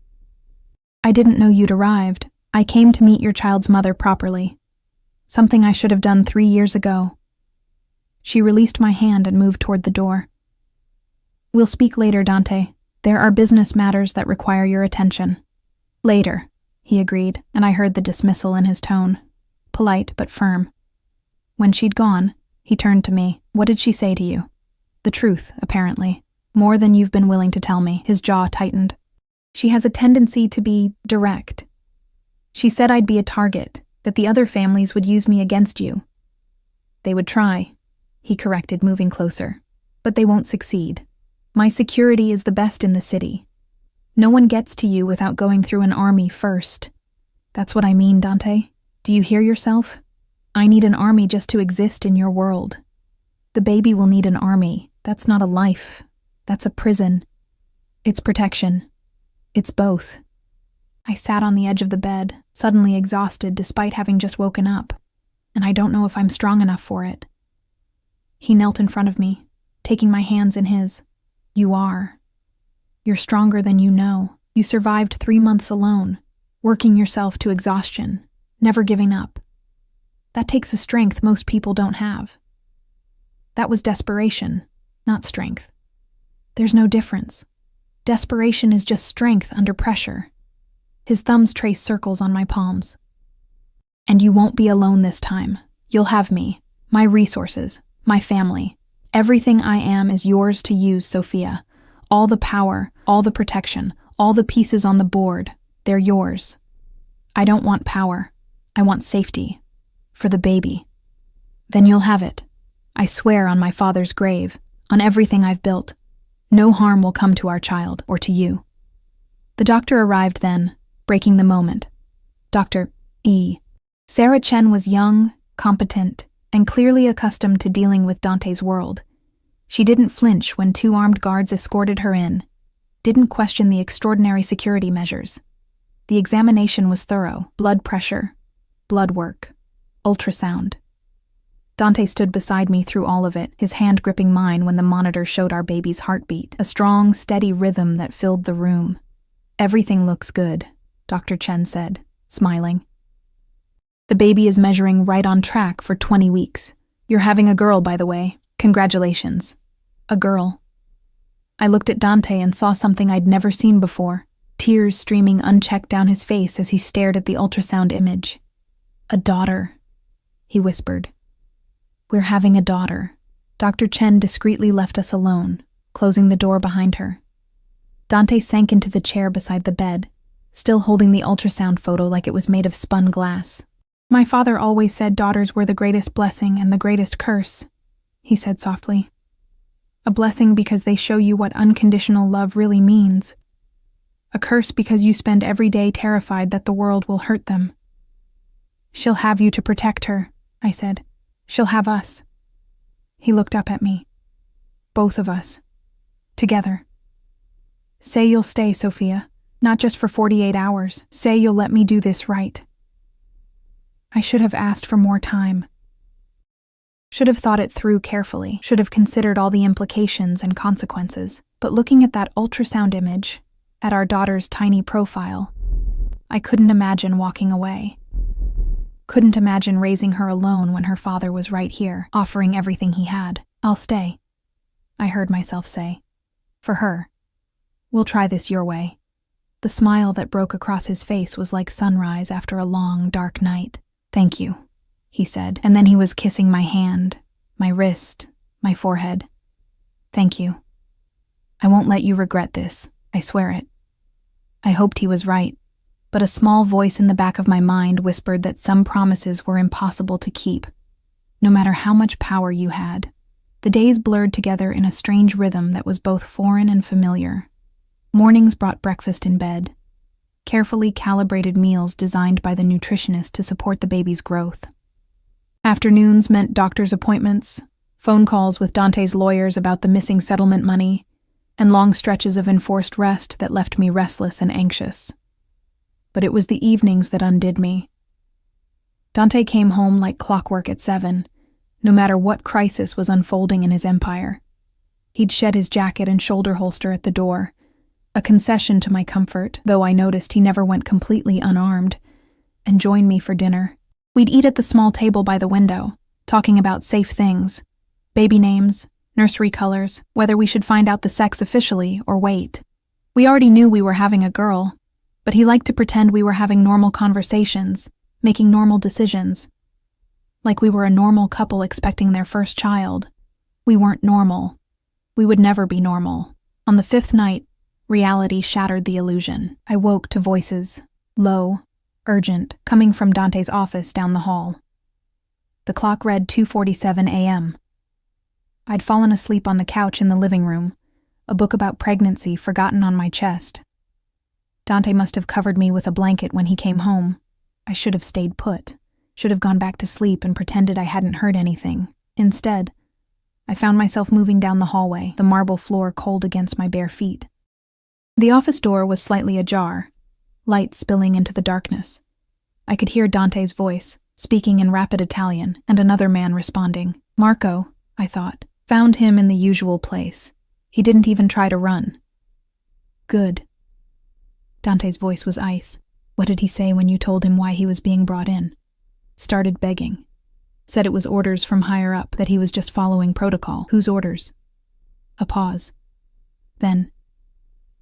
"I didn't know you'd arrived. I came to meet your child's mother properly. Something I should have done 3 years ago." She released my hand and moved toward the door. "We'll speak later, Dante. There are business matters that require your attention." "Later," he agreed, and I heard the dismissal in his tone, polite but firm. When she'd gone, he turned to me. "What did she say to you?" "The truth, apparently. More than you've been willing to tell me." His jaw tightened. "She has a tendency to be direct. She said I'd be a target, that the other families would use me against you." "They would try," he corrected, moving closer. But they won't succeed. My security is the best in the city. No one gets to you without going through an army first. That's what I mean, Dante. Do you hear yourself? I need an army just to exist in your world. The baby will need an army. That's not a life. That's a prison. It's protection. It's both. I sat on the edge of the bed, suddenly exhausted despite having just woken up, and I don't know if I'm strong enough for it. He knelt in front of me, taking my hands in his. You are. You're stronger than you know. You survived 3 months alone, working yourself to exhaustion, never giving up. That takes a strength most people don't have. That was desperation, not strength. There's no difference. Desperation is just strength under pressure. His thumbs trace circles on my palms. And you won't be alone this time. You'll have me, my resources, my family. Everything I am is yours to use, Sophia. All the power, all the protection, all the pieces on the board, they're yours. I don't want power. I want safety. For the baby. Then you'll have it. I swear on my father's grave, on everything I've built. No harm will come to our child or to you. The doctor arrived then, breaking the moment. Dr. E. Sarah Chen was young, competent, and clearly accustomed to dealing with Dante's world. She didn't flinch when 2 armed guards escorted her in, didn't question the extraordinary security measures. The examination was thorough. Blood pressure, blood work, ultrasound. Dante stood beside me through all of it, his hand gripping mine when the monitor showed our baby's heartbeat, a strong, steady rhythm that filled the room. Everything looks good, Dr. Chen said, smiling. The baby is measuring right on track for 20 weeks. You're having a girl, by the way. Congratulations. A girl. I looked at Dante and saw something I'd never seen before, tears streaming unchecked down his face as he stared at the ultrasound image. A daughter, he whispered. We're having a daughter. Dr. Chen discreetly left us alone, closing the door behind her. Dante sank into the chair beside the bed, still holding the ultrasound photo like it was made of spun glass. My father always said daughters were the greatest blessing and the greatest curse, he said softly. A blessing because they show you what unconditional love really means. A curse because you spend every day terrified that the world will hurt them. She'll have you to protect her, I said. She'll have us. He looked up at me. Both of us. Together. Say you'll stay, Sophia. Not just for 48 hours. Say you'll let me do this right. I should have asked for more time. Should have thought it through carefully. Should have considered all the implications and consequences. But looking at that ultrasound image, at our daughter's tiny profile, I couldn't imagine walking away. Couldn't imagine raising her alone when her father was right here, offering everything he had. I'll stay, I heard myself say. For her. We'll try this your way. The smile that broke across his face was like sunrise after a long, dark night. Thank you, he said, and then he was kissing my hand, my wrist, my forehead. Thank you. I won't let you regret this, I swear it. I hoped he was right. But a small voice in the back of my mind whispered that some promises were impossible to keep, no matter how much power you had. The days blurred together in a strange rhythm that was both foreign and familiar. Mornings brought breakfast in bed, carefully calibrated meals designed by the nutritionist to support the baby's growth. Afternoons meant doctor's appointments, phone calls with Dante's lawyers about the missing settlement money, and long stretches of enforced rest that left me restless and anxious. But it was the evenings that undid me. Dante came home like clockwork at 7, no matter what crisis was unfolding in his empire. He'd shed his jacket and shoulder holster at the door, a concession to my comfort, though I noticed he never went completely unarmed, and joined me for dinner. We'd eat at the small table by the window, talking about safe things, baby names, nursery colors, whether we should find out the sex officially or wait. We already knew we were having a girl, but he liked to pretend we were having normal conversations, making normal decisions. Like we were a normal couple expecting their first child. We weren't normal. We would never be normal. On the 5th night, reality shattered the illusion. I woke to voices, low, urgent, coming from Dante's office down the hall. The clock read 2:47 a.m. I'd fallen asleep on the couch in the living room, a book about pregnancy forgotten on my chest. Dante must have covered me with a blanket when he came home. I should have stayed put, should have gone back to sleep and pretended I hadn't heard anything. Instead, I found myself moving down the hallway, the marble floor cold against my bare feet. The office door was slightly ajar, light spilling into the darkness. I could hear Dante's voice, speaking in rapid Italian, and another man responding. Marco, I thought, found him in the usual place. He didn't even try to run. Good. Dante's voice was ice. What did he say when you told him why he was being brought in? Started begging. Said it was orders from higher up, that he was just following protocol. Whose orders? A pause. Then,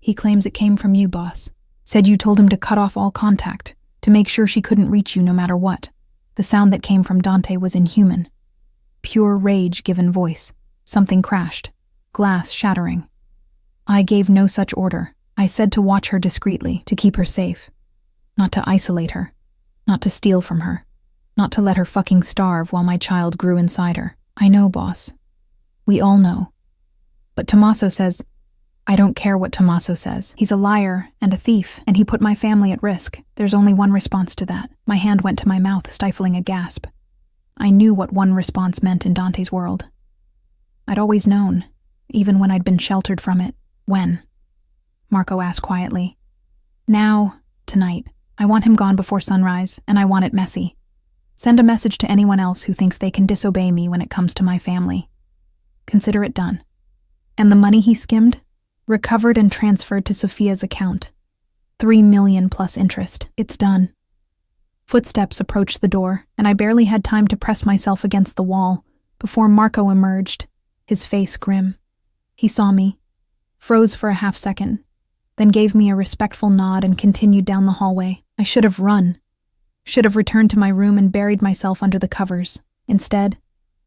he claims it came from you, boss. Said you told him to cut off all contact, to make sure she couldn't reach you no matter what. The sound that came from Dante was inhuman. Pure rage given voice. Something crashed. Glass shattering. I gave no such order. I said to watch her discreetly, to keep her safe. Not to isolate her. Not to steal from her. Not to let her fucking starve while my child grew inside her. I know, boss. We all know. But Tommaso says, I don't care what Tommaso says. He's a liar and a thief, and he put my family at risk. There's only one response to that. My hand went to my mouth, stifling a gasp. I knew what one response meant in Dante's world. I'd always known, even when I'd been sheltered from it. When? Marco asked quietly. Now, tonight. I want him gone before sunrise, and I want it messy. Send a message to anyone else who thinks they can disobey me when it comes to my family. Consider it done. And the money he skimmed? Recovered and transferred to Sophia's account. 3 million plus interest. It's done. Footsteps approached the door, and I barely had time to press myself against the wall before Marco emerged, his face grim. He saw me, froze for a half second, then gave me a respectful nod and continued down the hallway. I should have run. Should have returned to my room and buried myself under the covers. Instead,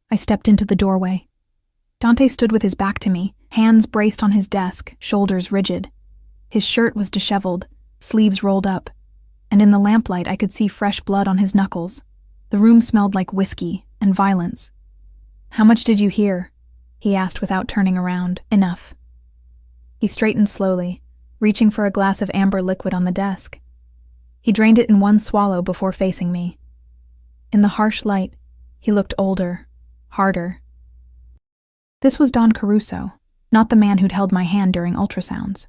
I stepped into the doorway. Dante stood with his back to me, hands braced on his desk, shoulders rigid. His shirt was disheveled, sleeves rolled up, and in the lamplight I could see fresh blood on his knuckles. The room smelled like whiskey and violence. How much did you hear? He asked without turning around. Enough. He straightened slowly, reaching for a glass of amber liquid on the desk. He drained it in one swallow before facing me. In the harsh light, he looked older, harder. This was Don Caruso, not the man who'd held my hand during ultrasounds.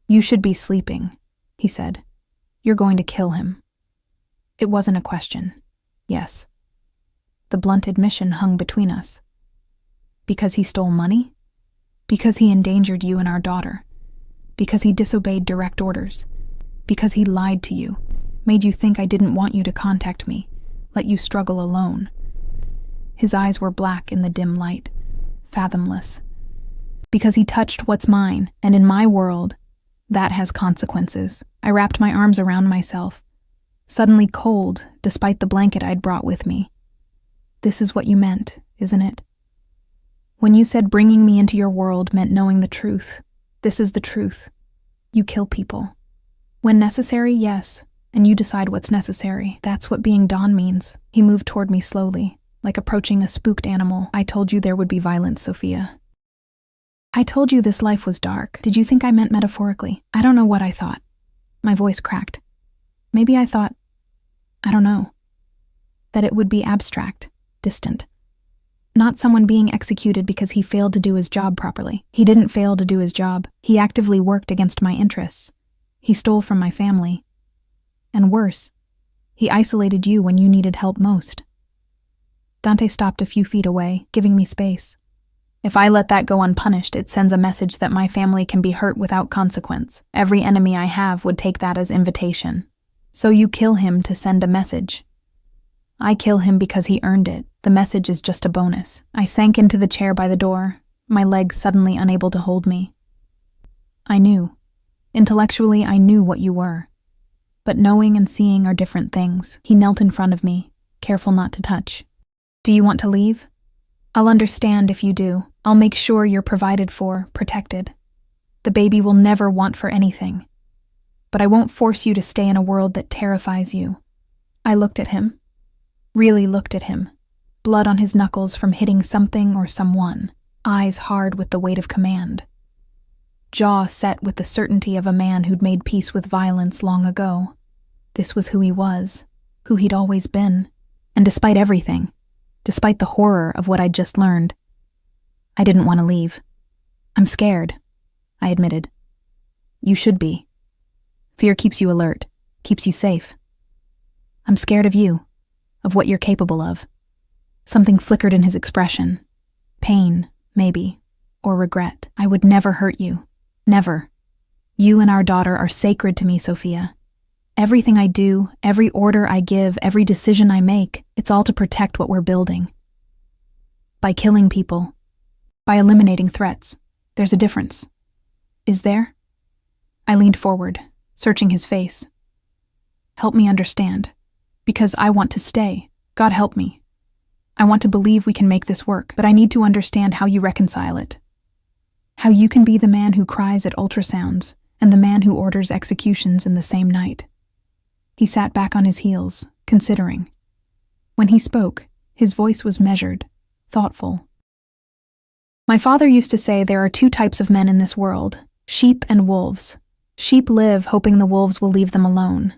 You should be sleeping, he said. You're going to kill him. It wasn't a question. Yes. The blunt admission hung between us. Because he stole money? Because he endangered you and our daughter? Because he disobeyed direct orders? Because he lied to you, made you think I didn't want you to contact me, let you struggle alone? His eyes were black in the dim light, fathomless. Because he touched what's mine, and in my world, that has consequences. I wrapped my arms around myself, suddenly cold despite the blanket I'd brought with me. This is what you meant, isn't it? When you said bringing me into your world meant knowing the truth, this is the truth. You kill people. When necessary, yes, and you decide what's necessary. That's what being Don means. He moved toward me slowly, like approaching a spooked animal. I told you there would be violence, Sophia. I told you this life was dark. Did you think I meant metaphorically? I don't know what I thought. My voice cracked. Maybe I thought, I don't know, that it would be abstract, distant. Not someone being executed because he failed to do his job properly. He didn't fail to do his job. He actively worked against my interests. He stole from my family. And worse, he isolated you when you needed help most. Dante stopped a few feet away, giving me space. If I let that go unpunished, it sends a message that my family can be hurt without consequence. Every enemy I have would take that as invitation. So you kill him to send a message. I kill him because he earned it. The message is just a bonus. I sank into the chair by the door, my legs suddenly unable to hold me. I knew. Intellectually, I knew what you were. But knowing and seeing are different things. He knelt in front of me, careful not to touch. Do you want to leave? I'll understand if you do. I'll make sure you're provided for, protected. The baby will never want for anything. But I won't force you to stay in a world that terrifies you. I looked at him. Really looked at him. Blood on his knuckles from hitting something or someone. eyes hard with the weight of command, jaw set with the certainty of a man who'd made peace with violence long ago. This was who he was, who he'd always been, and despite everything, despite the horror of what I'd just learned, I didn't want to leave. "I'm scared," I admitted. "You should be. Fear keeps you alert, keeps you safe. I'm scared of you, of what you're capable of." Something flickered in his expression. Pain, maybe, or regret. "I would never hurt you. Never. You and our daughter are sacred to me, Sophia. Everything I do, every order I give, every decision I make, it's all to protect what we're building. By killing people, by eliminating threats, there's a difference. Is there?" I leaned forward, searching his face. "Help me understand, because I want to stay. God help me. I want to believe we can make this work, but I need to understand how you reconcile it. How you can be the man who cries at ultrasounds and the man who orders executions in the same night." He sat back on his heels, considering. When he spoke, his voice was measured, thoughtful. "My father used to say there are two types of men in this world, sheep and wolves. Sheep live hoping the wolves will leave them alone.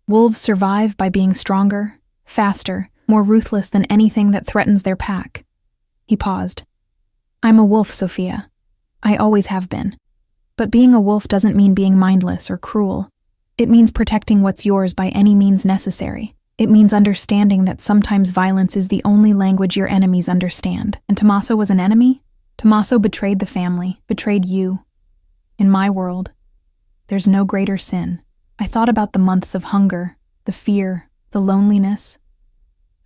Wolves survive by being stronger, faster, more ruthless than anything that threatens their pack." He paused. "I'm a wolf, Sophia. I always have been. But being a wolf doesn't mean being mindless or cruel. It means protecting what's yours by any means necessary. It means understanding that sometimes violence is the only language your enemies understand. And Tommaso was an enemy? Tommaso betrayed the family, betrayed you. In my world, there's no greater sin." I thought about the months of hunger, the fear, the loneliness,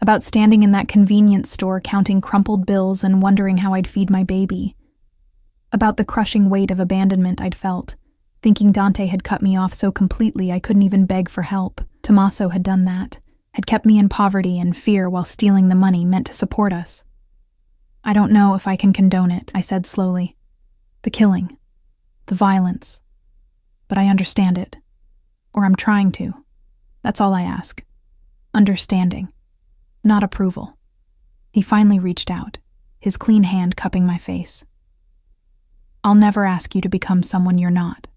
about standing in that convenience store counting crumpled bills and wondering how I'd feed my baby, about the crushing weight of abandonment I'd felt, thinking Dante had cut me off so completely I couldn't even beg for help. Tommaso had done that, had kept me in poverty and fear while stealing the money meant to support us. "I don't know if I can condone it," I said slowly. "The killing, the violence. But I understand it. Or I'm trying to. That's all I ask. Understanding. Not approval." He finally reached out, his clean hand cupping my face. "I'll never ask you to become someone you're not.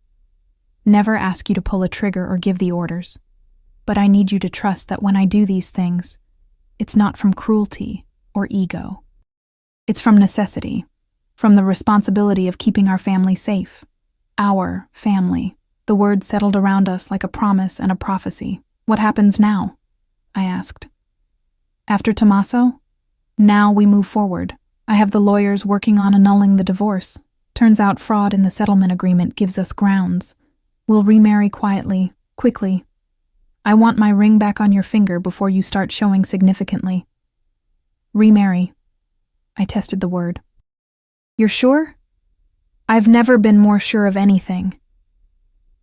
Never ask you to pull a trigger or give the orders. But I need you to trust that when I do these things, it's not from cruelty or ego. It's from necessity, from the responsibility of keeping our family safe. Our family." The words settled around us like a promise and a prophecy. "What happens now?" I asked. "After Tommaso? Now we move forward. I have the lawyers working on annulling the divorce. Turns out fraud in the settlement agreement gives us grounds. We'll remarry quietly, quickly. I want my ring back on your finger before you start showing significantly." "Remarry." I tested the word. "You're sure?" "I've never been more sure of anything."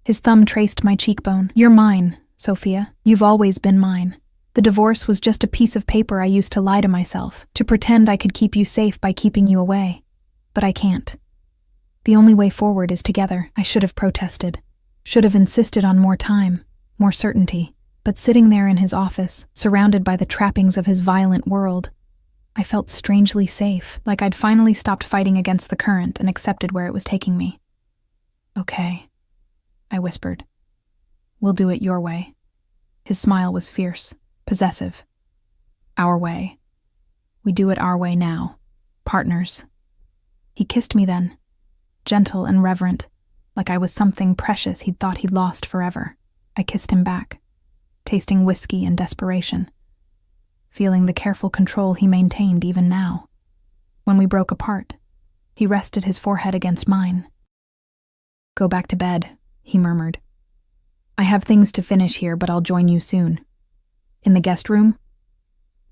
His thumb traced my cheekbone. "You're mine, Sophia. You've always been mine. The divorce was just a piece of paper I used to lie to myself, to pretend I could keep you safe by keeping you away. But I can't. The only way forward is together." I should have protested, should have insisted on more time, more certainty. But sitting there in his office, surrounded by the trappings of his violent world, I felt strangely safe, like I'd finally stopped fighting against the current and accepted where it was taking me. "Okay," I whispered. "We'll do it your way." His smile was fierce, possessive. "Our way. We do it our way now. Partners." He kissed me then, gentle and reverent, like I was something precious he'd thought he'd lost forever. I kissed him back, tasting whiskey and desperation, feeling the careful control he maintained even now. When we broke apart, he rested his forehead against mine. "Go back to bed," he murmured. "I have things to finish here, but I'll join you soon. In the guest room?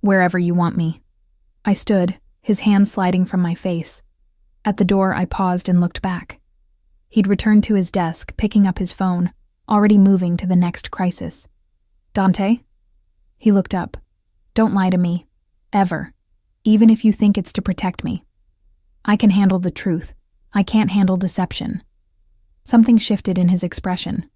Wherever you want me." I stood, his hand sliding from my face. At the door, I paused and looked back. He'd returned to his desk, picking up his phone, already moving to the next crisis. "Dante?" He looked up. "Don't lie to me. Ever. Even if you think it's to protect me. I can handle the truth. I can't handle deception." Something shifted in his expression.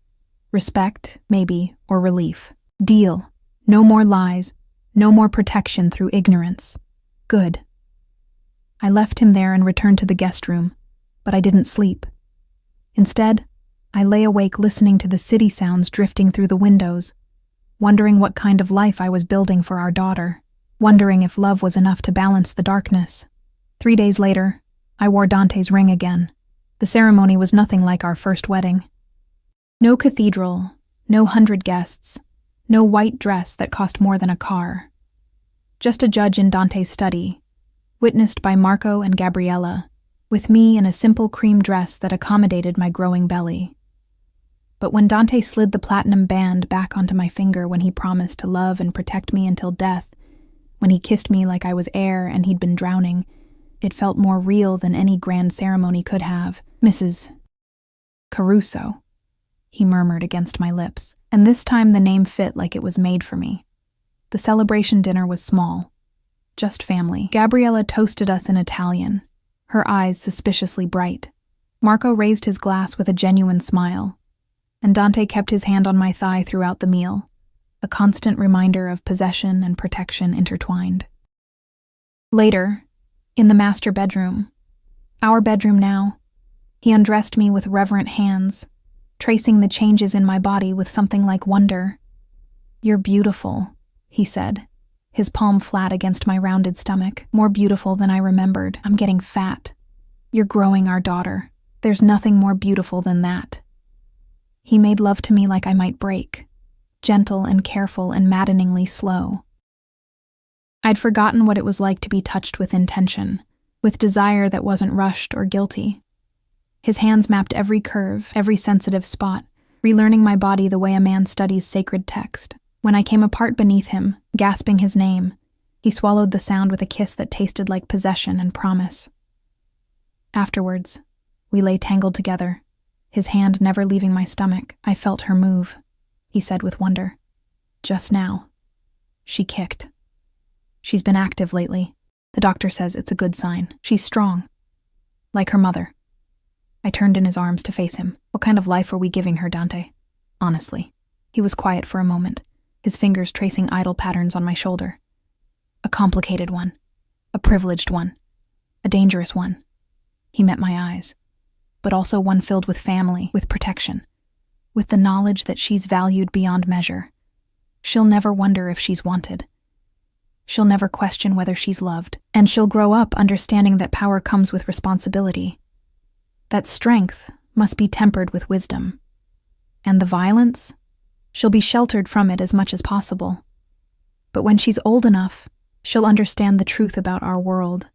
Respect, maybe, or relief. "Deal. No more lies. No more protection through ignorance. Good." I left him there and returned to the guest room, but I didn't sleep. Instead, I lay awake listening to the city sounds drifting through the windows, wondering what kind of life I was building for our daughter, wondering if love was enough to balance the darkness. 3 days later, I wore Dante's ring again. The ceremony was nothing like our first wedding. No cathedral, no 100 guests, no white dress that cost more than a car. Just a judge in Dante's study, witnessed by Marco and Gabriella, with me in a simple cream dress that accommodated my growing belly. But when Dante slid the platinum band back onto my finger when he promised to love and protect me until death, when he kissed me like I was air and he'd been drowning, it felt more real than any grand ceremony could have. "Mrs. Caruso," he murmured against my lips, and this time the name fit like it was made for me. The celebration dinner was small, just family. Gabriella toasted us in Italian, her eyes suspiciously bright. Marco raised his glass with a genuine smile, and Dante kept his hand on my thigh throughout the meal, a constant reminder of possession and protection intertwined. Later, in the master bedroom, our bedroom now, he undressed me with reverent hands, tracing the changes in my body with something like wonder. "You're beautiful," he said, his palm flat against my rounded stomach. "More beautiful than I remembered. I'm getting fat. You're growing our daughter. There's nothing more beautiful than that." He made love to me like I might break, gentle and careful and maddeningly slow. I'd forgotten what it was like to be touched with intention, with desire that wasn't rushed or guilty. His hands mapped every curve, every sensitive spot, relearning my body the way a man studies sacred text. When I came apart beneath him, gasping his name, he swallowed the sound with a kiss that tasted like possession and promise. Afterwards, we lay tangled together, his hand never leaving my stomach. "I felt her move," he said with wonder. "Just now. She kicked. She's been active lately. The doctor says it's a good sign. She's strong. Like her mother." I turned in his arms to face him. "What kind of life are we giving her, Dante? Honestly." He was quiet for a moment, his fingers tracing idle patterns on my shoulder. "A complicated one. A privileged one. A dangerous one." He met my eyes. "But also one filled with family, with protection, with the knowledge that she's valued beyond measure. She'll never wonder if she's wanted. She'll never question whether she's loved, and she'll grow up understanding that power comes with responsibility, that strength must be tempered with wisdom. And the violence? She'll be sheltered from it as much as possible. But when she's old enough, she'll understand the truth about our world,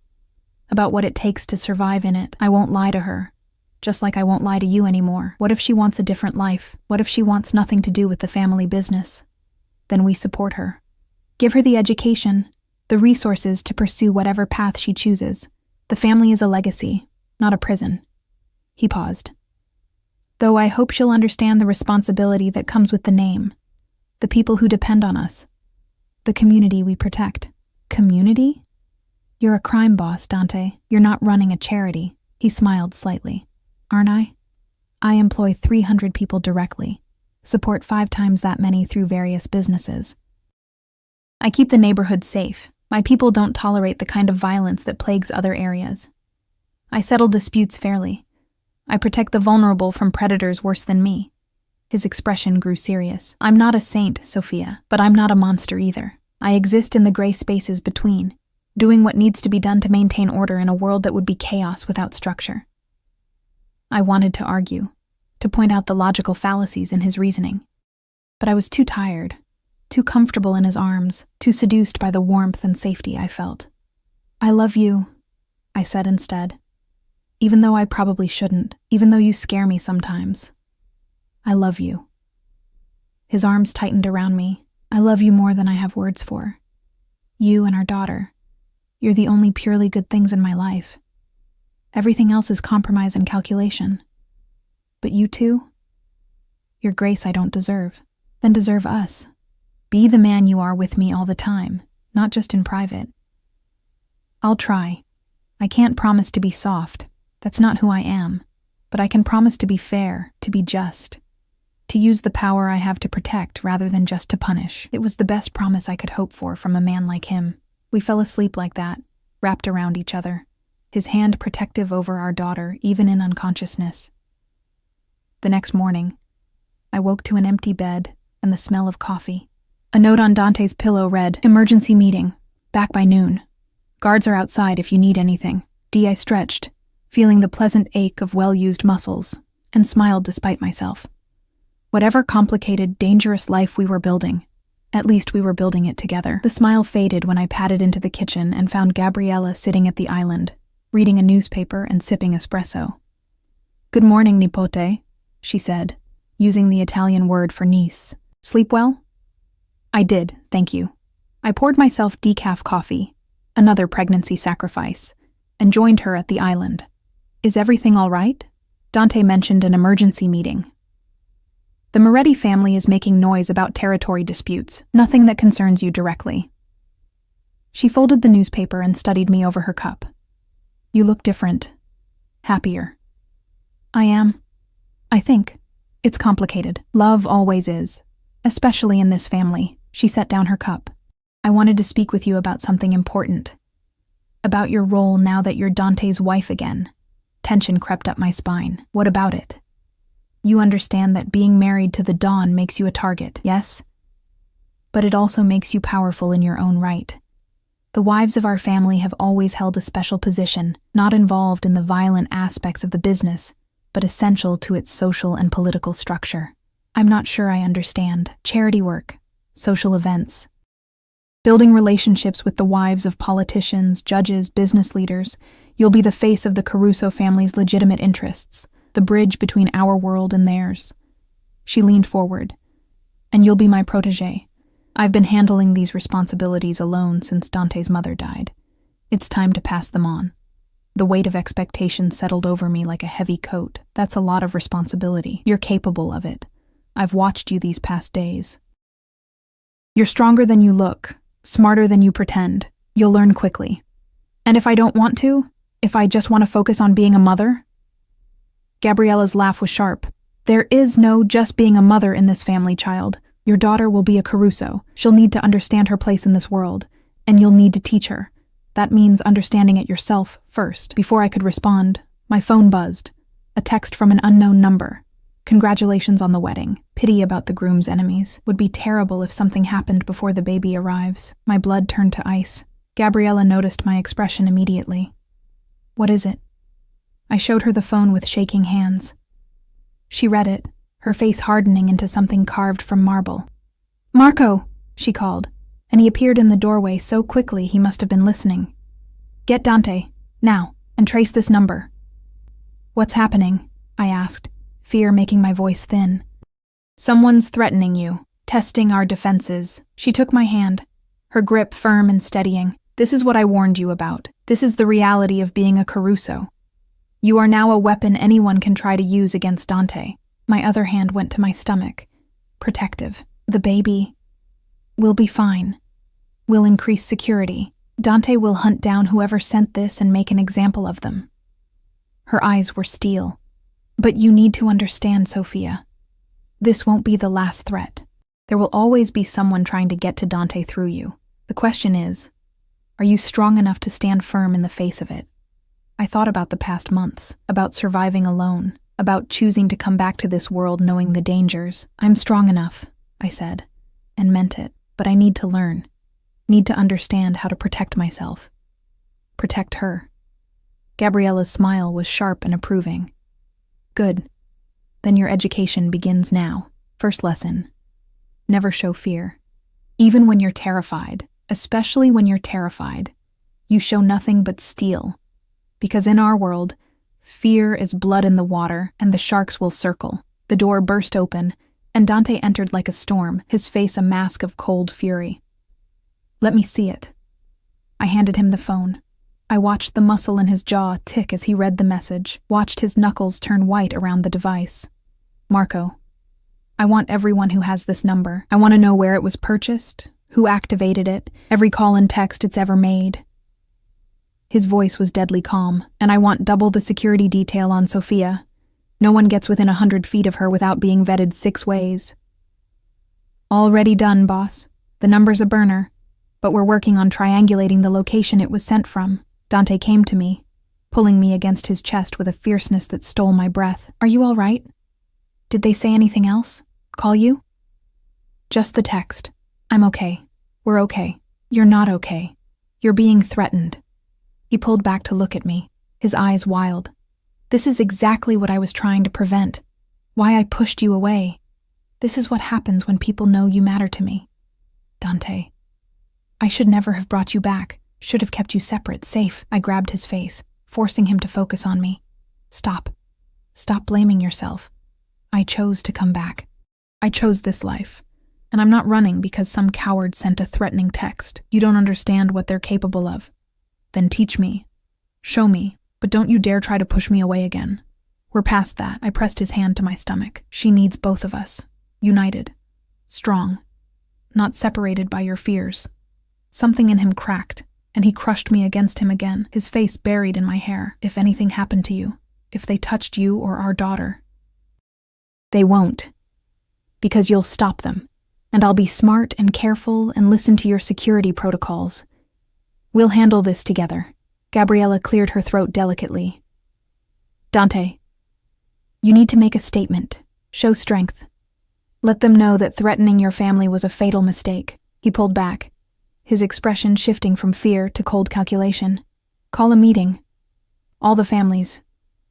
about what it takes to survive in it. I won't lie to her, just like I won't lie to you anymore. What if she wants a different life? What if she wants nothing to do with the family business? Then we support her. Give her the education, the resources to pursue whatever path she chooses. The family is a legacy, not a prison." He paused. "Though I hope she'll understand the responsibility that comes with the name, the people who depend on us, the community we protect." "Community? You're a crime boss, Dante. You're not running a charity." He smiled slightly. "Aren't I? I employ 300 people directly, support 5 times that many through various businesses. I keep the neighborhood safe. My people don't tolerate the kind of violence that plagues other areas. I settle disputes fairly. I protect the vulnerable from predators worse than me." His expression grew serious. "I'm not a saint, Sophia, but I'm not a monster either. I exist in the gray spaces between, doing what needs to be done to maintain order in a world that would be chaos without structure." I wanted to argue, to point out the logical fallacies in his reasoning. But I was too tired, too comfortable in his arms, too seduced by the warmth and safety I felt. "I love you," I said instead. "Even though I probably shouldn't, even though you scare me sometimes. I love you." His arms tightened around me. "I love you more than I have words for. You and our daughter. You're the only purely good things in my life. Everything else is compromise and calculation. But you too? Your grace I don't deserve. Then deserve us. Be the man you are with me all the time, not just in private." "I'll try. I can't promise to be soft. That's not who I am. But I can promise to be fair, to be just, to use the power I have to protect rather than just to punish." It was the best promise I could hope for from a man like him. We fell asleep like that, wrapped around each other, his hand protective over our daughter, even in unconsciousness. The next morning, I woke to an empty bed and the smell of coffee. A note on Dante's pillow read, "Emergency meeting. Back by noon. Guards are outside if you need anything." I stretched, feeling the pleasant ache of well-used muscles, and smiled despite myself. Whatever complicated, dangerous life we were building, at least we were building it together. The smile faded when I padded into the kitchen and found Gabriella sitting at the island, reading a newspaper and sipping espresso. "Good morning, nipote," she said, using the Italian word for niece. "Sleep well?" I did, thank you. I poured myself decaf coffee, another pregnancy sacrifice, and joined her at the island. "Is everything all right?" Dante mentioned an emergency meeting. "The Moretti family is making noise about territory disputes, nothing that concerns you directly." She folded the newspaper and studied me over her cup. "You look different. Happier." "I am. I think. It's complicated. Love always is. Especially in this family." She set down her cup. "I wanted to speak with you about something important. About your role now that you're Dante's wife again." Tension crept up my spine. "What about it?" "You understand that being married to the Don makes you a target, yes? But it also makes you powerful in your own right. The wives of our family have always held a special position, not involved in the violent aspects of the business, but essential to its social and political structure. I'm not sure I understand. Charity work, social events, building relationships with the wives of politicians, judges, business leaders. You'll be the face of the Caruso family's legitimate interests, the bridge between our world and theirs." She leaned forward. "And you'll be my protégé. I've been handling these responsibilities alone since Dante's mother died. It's time to pass them on." The weight of expectation settled over me like a heavy coat. "That's a lot of responsibility. You're capable of it. I've watched you these past days. You're stronger than you look, smarter than you pretend. You'll learn quickly. And if I don't want to, if I just want to focus on being a mother?" Gabriella's laugh was sharp. "There is no just being a mother in this family, child. Your daughter will be a Caruso. She'll need to understand her place in this world, and you'll need to teach her. That means understanding it yourself first." Before I could respond, my phone buzzed. A text from an unknown number. "Congratulations on the wedding. Pity about the groom's enemies. Would be terrible if something happened before the baby arrives." My blood turned to ice. Gabriella noticed my expression immediately. "What is it?" I showed her the phone with shaking hands. She read it, her face hardening into something carved from marble. "Marco!" she called, and he appeared in the doorway so quickly he must have been listening. "Get Dante, now, and trace this number." "What's happening?" I asked, fear making my voice thin. "Someone's threatening you, testing our defenses." She took my hand, her grip firm and steadying. "This is what I warned you about. This is the reality of being a Caruso. You are now a weapon anyone can try to use against Dante." My other hand went to my stomach, protective. "The baby will be fine. We'll increase security. Dante will hunt down whoever sent this and make an example of them." Her eyes were steel. "But you need to understand, Sophia. This won't be the last threat. There will always be someone trying to get to Dante through you. The question is, are you strong enough to stand firm in the face of it?" I thought about the past months, about surviving alone, about choosing to come back to this world knowing the dangers. "I'm strong enough," I said, and meant it, "but I need to learn, need to understand how to protect myself. Protect her." Gabriella's smile was sharp and approving. "Good. Then your education begins now. First lesson. Never show fear. Even when you're terrified, especially when you're terrified, you show nothing but steel. Because in our world, fear is blood in the water and the sharks will circle." The door burst open, and Dante entered like a storm, his face a mask of cold fury. "Let me see it." I handed him the phone. I watched the muscle in his jaw tick as he read the message, watched his knuckles turn white around the device. "Marco, I want everyone who has this number. I want to know where it was purchased, who activated it, every call and text it's ever made." His voice was deadly calm. "And I want double the security detail on Sophia. No one gets within 100 feet of her without being vetted 6 ways." "Already done, boss. The number's a burner, but we're working on triangulating the location it was sent from." Dante came to me. pulling me against his chest with a fierceness that stole my breath. "Are you all right? Did they say anything else? Call you?" "Just the text. I'm okay. We're okay. You're not okay. You're being threatened." He pulled back to look at me, his eyes wild. "This is exactly what I was trying to prevent. Why I pushed you away. This is what happens when people know you matter to me. Dante, I should never have brought you back. Should have kept you separate, safe." I grabbed his face, forcing him to focus on me. "Stop. Stop blaming yourself. I chose to come back. I chose this life. And I'm not running because some coward sent a threatening text. You don't understand what they're capable of. Then teach me. Show me, but don't you dare try to push me away again. We're past that." I pressed his hand to my stomach. "She needs both of us. United. Strong. Not separated by your fears." Something in him cracked, and he crushed me against him again, his face buried in my hair. "If anything happened to you, if they touched you or our daughter." "They won't. Because you'll stop them. And I'll be smart and careful and listen to your security protocols. We'll handle this together." Gabriella cleared her throat delicately. "Dante, you need to make a statement. Show strength. Let them know that threatening your family was a fatal mistake." He pulled back, his expression shifting from fear to cold calculation. "Call a meeting. All the families.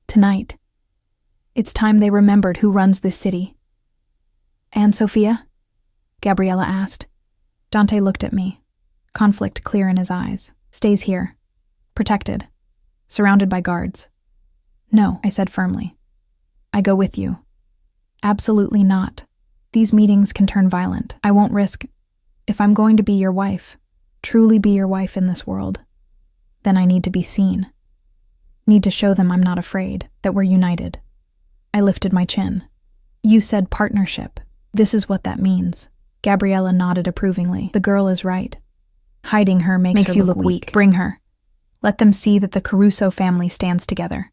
Tonight. It's time they remembered who runs this city." "And Sophia?" Gabriella asked. Dante looked at me, conflict clear in his eyes. "Stays here. Protected. Surrounded by guards." "No," I said firmly. "I go with you." "Absolutely not. These meetings can turn violent. I won't risk. If I'm going to be your wife, truly be your wife in this world, then I need to be seen. Need to show them I'm not afraid, that we're united." I lifted my chin. "You said partnership. This is what that means." Gabriella nodded approvingly. "The girl is right. Hiding her makes her you look weak. Bring her. Let them see that the Caruso family stands together."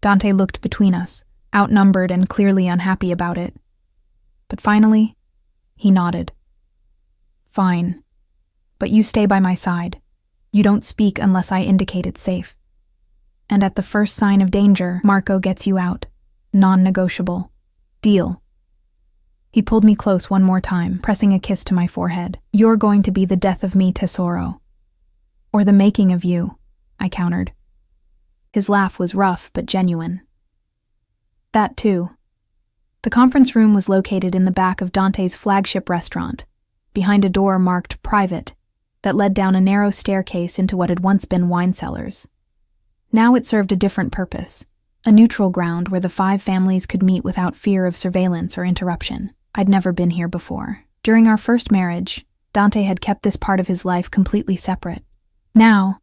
Dante looked between us, outnumbered and clearly unhappy about it. But finally, he nodded. "Fine. But you stay by my side. You don't speak unless I indicate it's safe. And at the first sign of danger, Marco gets you out. Non-negotiable. Deal." He pulled me close one more time, pressing a kiss to my forehead. "You're going to be the death of me, Tesoro. Or the making of you," I countered. His laugh was rough but genuine. "That too." The conference room was located in the back of Dante's flagship restaurant, behind a door marked Private, that led down a narrow staircase into what had once been wine cellars. Now it served a different purpose, a neutral ground where the 5 families could meet without fear of surveillance or interruption. I'd never been here before. During our first marriage, Dante had kept this part of his life completely separate. Now,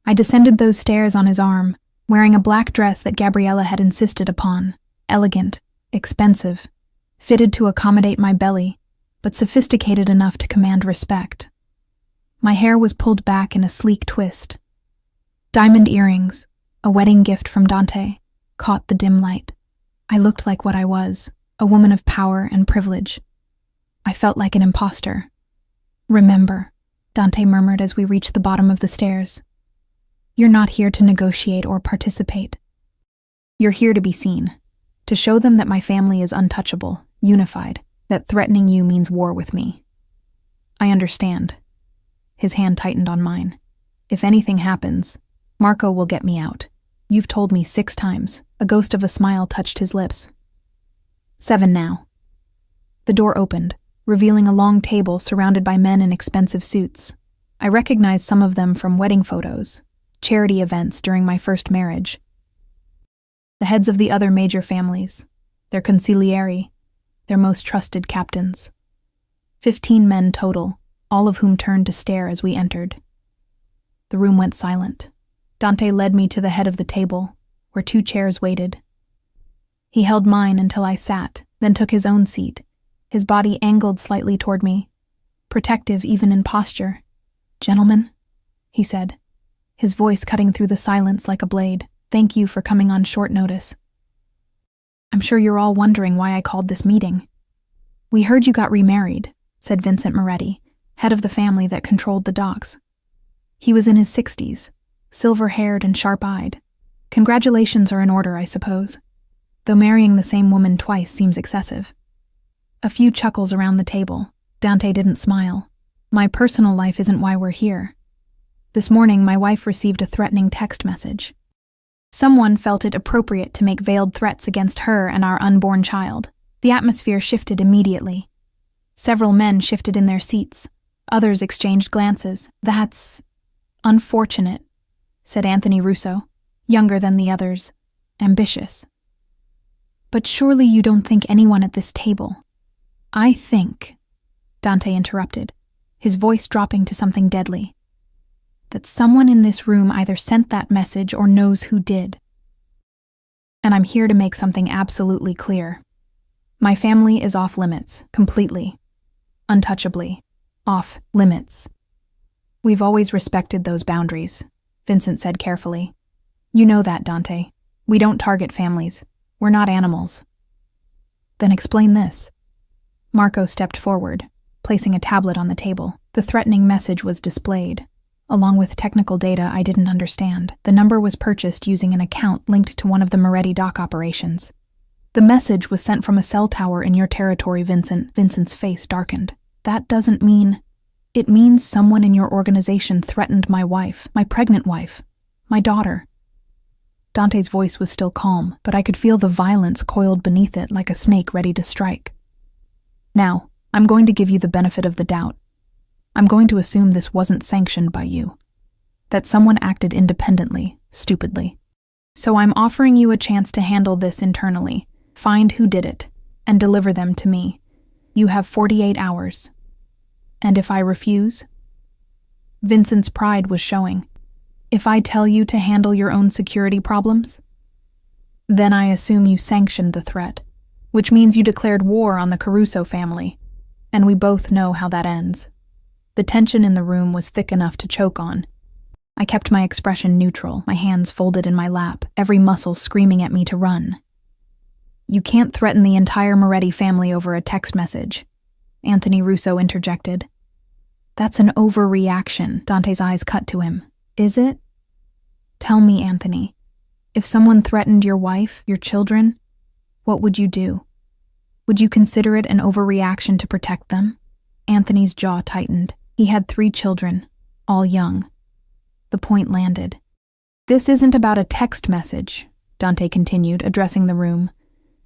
I descended those stairs on his arm, wearing a black dress that Gabriella had insisted upon, elegant, expensive, fitted to accommodate my belly, but sophisticated enough to command respect. My hair was pulled back in a sleek twist. Diamond earrings, a wedding gift from Dante, caught the dim light. I looked like what I was, a woman of power and privilege. I felt like an imposter. "Remember," Dante murmured as we reached the bottom of the stairs. "You're not here to negotiate or participate. You're here to be seen, to show them that my family is untouchable, unified, that threatening you means war with me." "I understand." His hand tightened on mine. "If anything happens, Marco will get me out. You've told me 6 times." A ghost of a smile touched his lips. 7 now. The door opened, revealing a long table surrounded by men in expensive suits. I recognized some of them from wedding photos, charity events during my first marriage. The heads of the other major families, their consiglieri, their most trusted captains. 15 men total, all of whom turned to stare as we entered. The room went silent. Dante led me to the head of the table, where 2 chairs waited. He held mine until I sat, then took his own seat, his body angled slightly toward me, protective even in posture. "Gentlemen," he said, his voice cutting through the silence like a blade, "thank you for coming on short notice. I'm sure you're all wondering why I called this meeting. We heard you got remarried," said Vincent Moretti, head of the family that controlled the docks. He was in his 60s, silver-haired and sharp-eyed, Congratulations are in order, I suppose, though marrying the same woman twice seems excessive. A few chuckles around the table. Dante didn't smile. My personal life isn't why we're here. This morning, my wife received a threatening text message. Someone felt it appropriate to make veiled threats against her and our unborn child. The atmosphere shifted immediately. Several men shifted in their seats. Others exchanged glances. That's unfortunate, said Anthony Russo, younger than the others, ambitious. But surely you don't think anyone at this table. I think, Dante interrupted, his voice dropping to something deadly, that someone in this room either sent that message or knows who did. And I'm here to make something absolutely clear. My family is off limits, completely, untouchably, off limits. We've always respected those boundaries, Vincent said carefully. You know that, Dante. We don't target families. We're not animals. Then explain this. Marco stepped forward, placing a tablet on the table. The threatening message was displayed, along with technical data I didn't understand. The number was purchased using an account linked to one of the Moretti dock operations. The message was sent from a cell tower in your territory, Vincent. Vincent's face darkened. That doesn't mean... It means someone in your organization threatened my wife, my pregnant wife, my daughter. Dante's voice was still calm, but I could feel the violence coiled beneath it like a snake ready to strike. Now, I'm going to give you the benefit of the doubt. I'm going to assume this wasn't sanctioned by you, that someone acted independently, stupidly. So I'm offering you a chance to handle this internally, find who did it, and deliver them to me. You have 48 hours. And if I refuse? Vincent's pride was showing. If I tell you to handle your own security problems? Then I assume you sanctioned the threat, which means you declared war on the Caruso family, and we both know how that ends. The tension in the room was thick enough to choke on. I kept my expression neutral, my hands folded in my lap, every muscle screaming at me to run. You can't threaten the entire Moretti family over a text message, Anthony Russo interjected. That's an overreaction, Dante's eyes cut to him. Is it? Tell me, Anthony, if someone threatened your wife, your children, what would you do? Would you consider it an overreaction to protect them? Anthony's jaw tightened. He had 3 children, all young. The point landed. This isn't about a text message, Dante continued, addressing the room.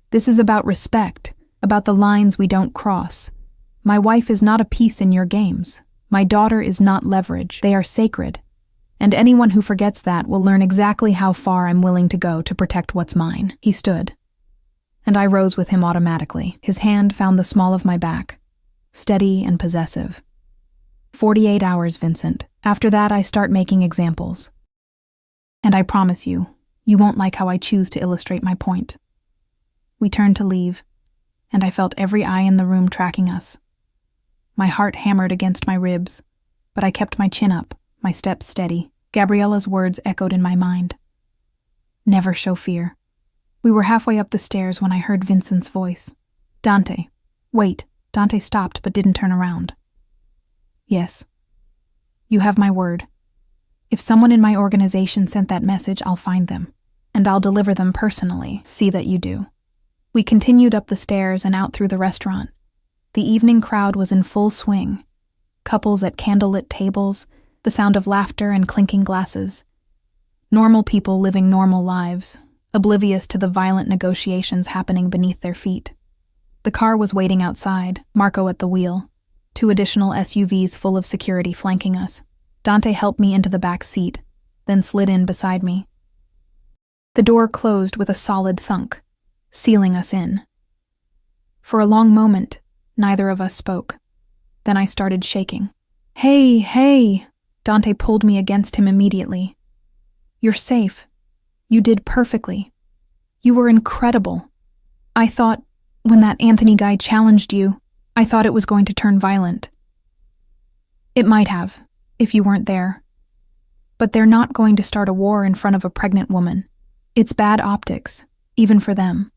This is about respect, about the lines we don't cross. My wife is not a piece in your games. My daughter is not leverage. They are sacred. And anyone who forgets that will learn exactly how far I'm willing to go to protect what's mine. He stood, and I rose with him automatically. His hand found the small of my back, steady and possessive. 48 hours, Vincent. After that, I start making examples. And I promise you, you won't like how I choose to illustrate my point. We turned to leave, and I felt every eye in the room tracking us. My heart hammered against my ribs, but I kept my chin up, my steps steady. Gabriella's words echoed in my mind. Never show fear. We were halfway up the stairs when I heard Vincent's voice. Dante. Wait. Dante stopped but didn't turn around. Yes. You have my word. If someone in my organization sent that message, I'll find them, and I'll deliver them personally. See that you do. We continued up the stairs and out through the restaurant. The evening crowd was in full swing. Couples at candlelit tables, the sound of laughter and clinking glasses. Normal people living normal lives, oblivious to the violent negotiations happening beneath their feet. The car was waiting outside, Marco at the wheel, 2 additional SUVs full of security flanking us. Dante helped me into the back seat, then slid in beside me. The door closed with a solid thunk, sealing us in. For a long moment, neither of us spoke. Then I started shaking. Hey! Dante pulled me against him immediately. You're safe. You did perfectly. You were incredible. I thought, when that Anthony guy challenged you, I thought it was going to turn violent. It might have, if you weren't there. But they're not going to start a war in front of a pregnant woman. It's bad optics, even for them.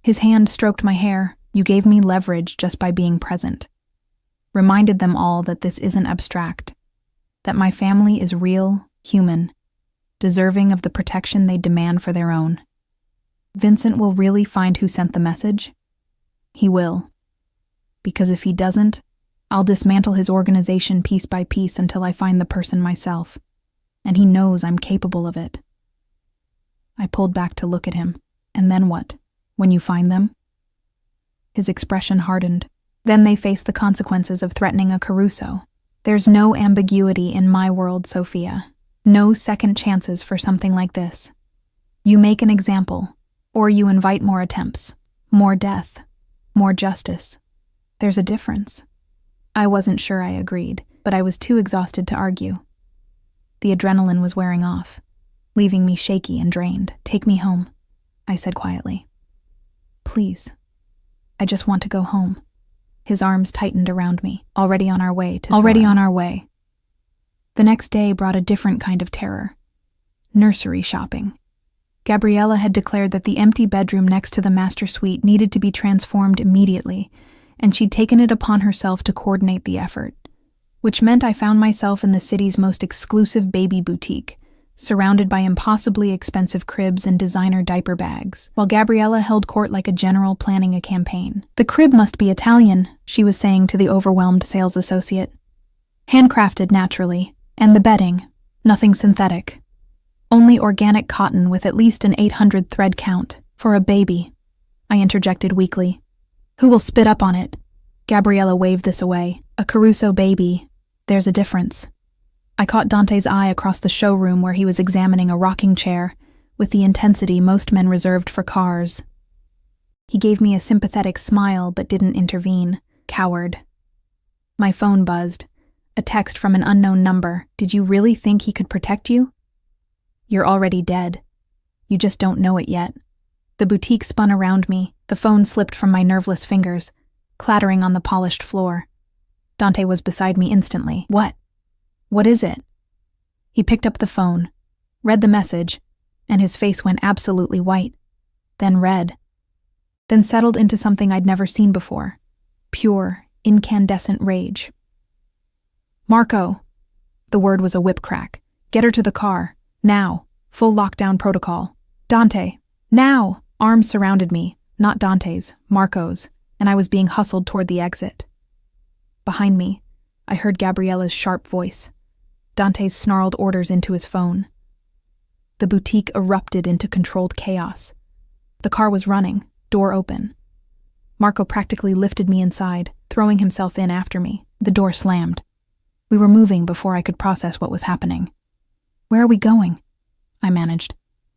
His hand stroked my hair. You gave me leverage just by being present. Reminded them all that this isn't abstract, that my family is real, human, deserving of the protection they demand for their own. Vincent will really find who sent the message? He will. Because if he doesn't, I'll dismantle his organization piece by piece until I find the person myself. And he knows I'm capable of it. I pulled back to look at him. And then what? When you find them? His expression hardened. Then they face the consequences of threatening a Caruso. There's no ambiguity in my world, Sophia. No second chances for something like this. You make an example, or you invite more attempts, more death, more justice. There's a difference. I wasn't sure I agreed, but I was too exhausted to argue. The adrenaline was wearing off, leaving me shaky and drained. Take me home, I said quietly. Please. I just want to go home. His arms tightened around me, already on our way. The next day brought a different kind of terror. Nursery shopping. Gabriella had declared that the empty bedroom next to the master suite needed to be transformed immediately, and she'd taken it upon herself to coordinate the effort, which meant I found myself in the city's most exclusive baby boutique, surrounded by impossibly expensive cribs and designer diaper bags, while Gabriella held court like a general planning a campaign. The crib must be Italian, she was saying to the overwhelmed sales associate. Handcrafted, naturally, and the bedding, nothing synthetic. Only organic cotton with at least an 800 thread count. For a baby, I interjected weakly. Who will spit up on it? Gabriella waved this away. A Caruso baby. There's a difference. I caught Dante's eye across the showroom where he was examining a rocking chair, with the intensity most men reserved for cars. He gave me a sympathetic smile but didn't intervene. Coward. My phone buzzed. A text from an unknown number. Did you really think he could protect you? You're already dead. You just don't know it yet. The boutique spun around me. The phone slipped from my nerveless fingers, clattering on the polished floor. Dante was beside me instantly. What? What is it? He picked up the phone, read the message, and his face went absolutely white. Then red. Then settled into something I'd never seen before. Pure, incandescent rage. Marco. The word was a whip crack. Get her to the car. Now. Full lockdown protocol. Dante. Now. Arms surrounded me. Not Dante's, Marco's, and I was being hustled toward the exit. Behind me, I heard Gabriella's sharp voice. Dante's snarled orders into his phone. The boutique erupted into controlled chaos. The car was running, door open. Marco practically lifted me inside, throwing himself in after me. The door slammed. We were moving before I could process what was happening. Where are we going? I managed.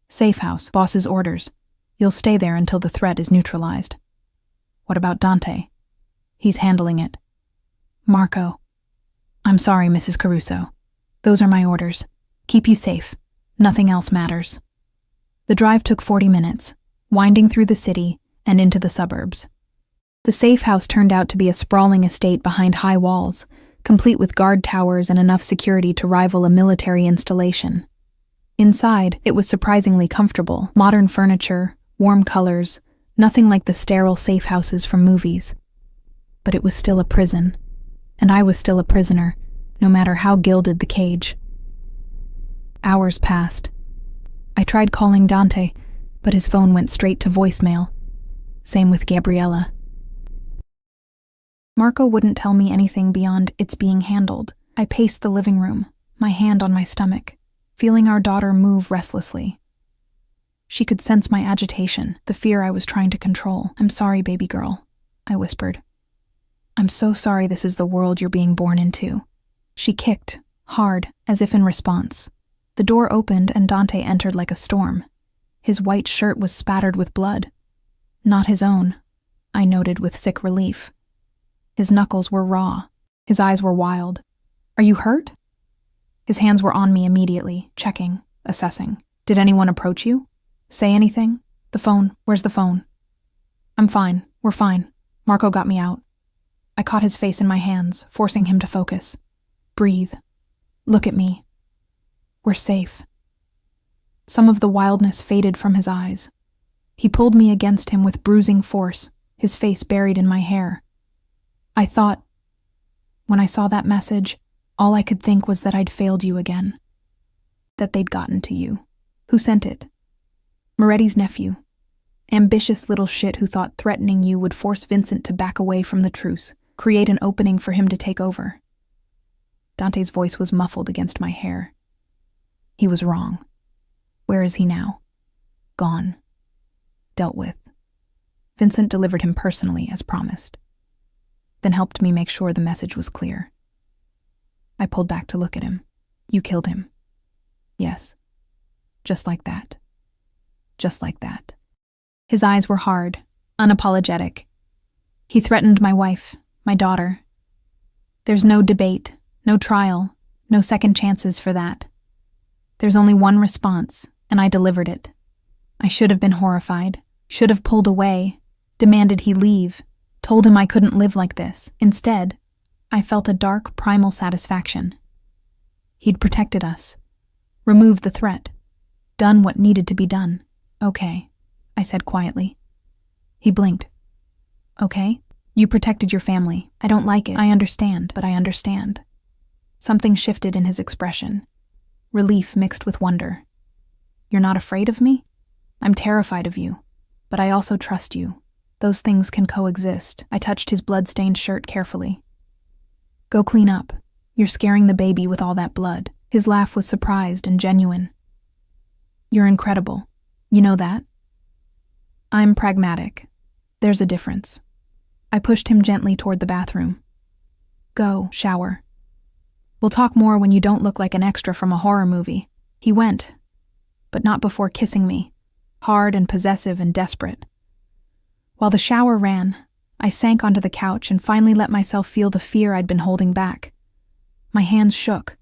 Safe house, boss's orders. You'll stay there until the threat is neutralized. What about Dante? He's handling it. Marco. I'm sorry, Mrs. Caruso. Those are my orders. Keep you safe. Nothing else matters. The drive took 40 minutes, winding through the city and into the suburbs. The safe house turned out to be a sprawling estate behind high walls, complete with guard towers and enough security to rival a military installation. Inside, it was surprisingly comfortable. Modern furniture, warm colors, nothing like the sterile safe houses from movies. But it was still a prison, and I was still a prisoner, no matter how gilded the cage. Hours passed. I tried calling Dante, but his phone went straight to voicemail. Same with Gabriella. Marco wouldn't tell me anything beyond "it's being handled." I paced the living room, my hand on my stomach, feeling our daughter move restlessly. She could sense my agitation, the fear I was trying to control. "I'm sorry, baby girl," I whispered. "I'm so sorry this is the world you're being born into." She kicked, hard, as if in response. The door opened and Dante entered like a storm. His white shirt was spattered with blood. Not his own, I noted with sick relief. His knuckles were raw. His eyes were wild. "Are you hurt?" His hands were on me immediately, checking, assessing. "Did anyone approach you? Say anything? The phone. Where's the phone?" "I'm fine. We're fine. Marco got me out." I caught his face in my hands, forcing him to focus. "Breathe. Look at me. We're safe." Some of the wildness faded from his eyes. He pulled me against him with bruising force, his face buried in my hair. I thought, when I saw that message, all I could think was that I'd failed you again. that they'd gotten to you. Who sent it? Moretti's nephew. Ambitious little shit who thought threatening you would force Vincent to back away from the truce, create an opening for him to take over. Dante's voice was muffled against my hair. He was wrong. Where is he now? Gone. Dealt with. Vincent delivered him personally, as promised. Then helped me make sure the message was clear. I pulled back to look at him. You killed him. Yes. Just like that. Just like that. His eyes were hard, unapologetic. He threatened my wife, my daughter. There's no debate, no trial, no second chances for that. There's only one response, and I delivered it. I should have been horrified, should have pulled away, demanded he leave, told him I couldn't live like this. Instead, I felt a dark, primal satisfaction. He'd protected us, removed the threat, done what needed to be done. Okay, I said quietly. He blinked. Okay, you protected your family. I don't like it. I understand, but I understand. Something shifted in his expression. Relief mixed with wonder. You're not afraid of me? I'm terrified of you, but I also trust you. Those things can coexist. I touched his blood-stained shirt carefully. Go clean up. You're scaring the baby with all that blood. His laugh was surprised and genuine. You're incredible. You know that? I'm pragmatic. There's a difference. I pushed him gently toward the bathroom. Go, shower. We'll talk more when you don't look like an extra from a horror movie. He went, but not before kissing me, hard and possessive and desperate. While the shower ran, I sank onto the couch and finally let myself feel the fear I'd been holding back. My hands shook.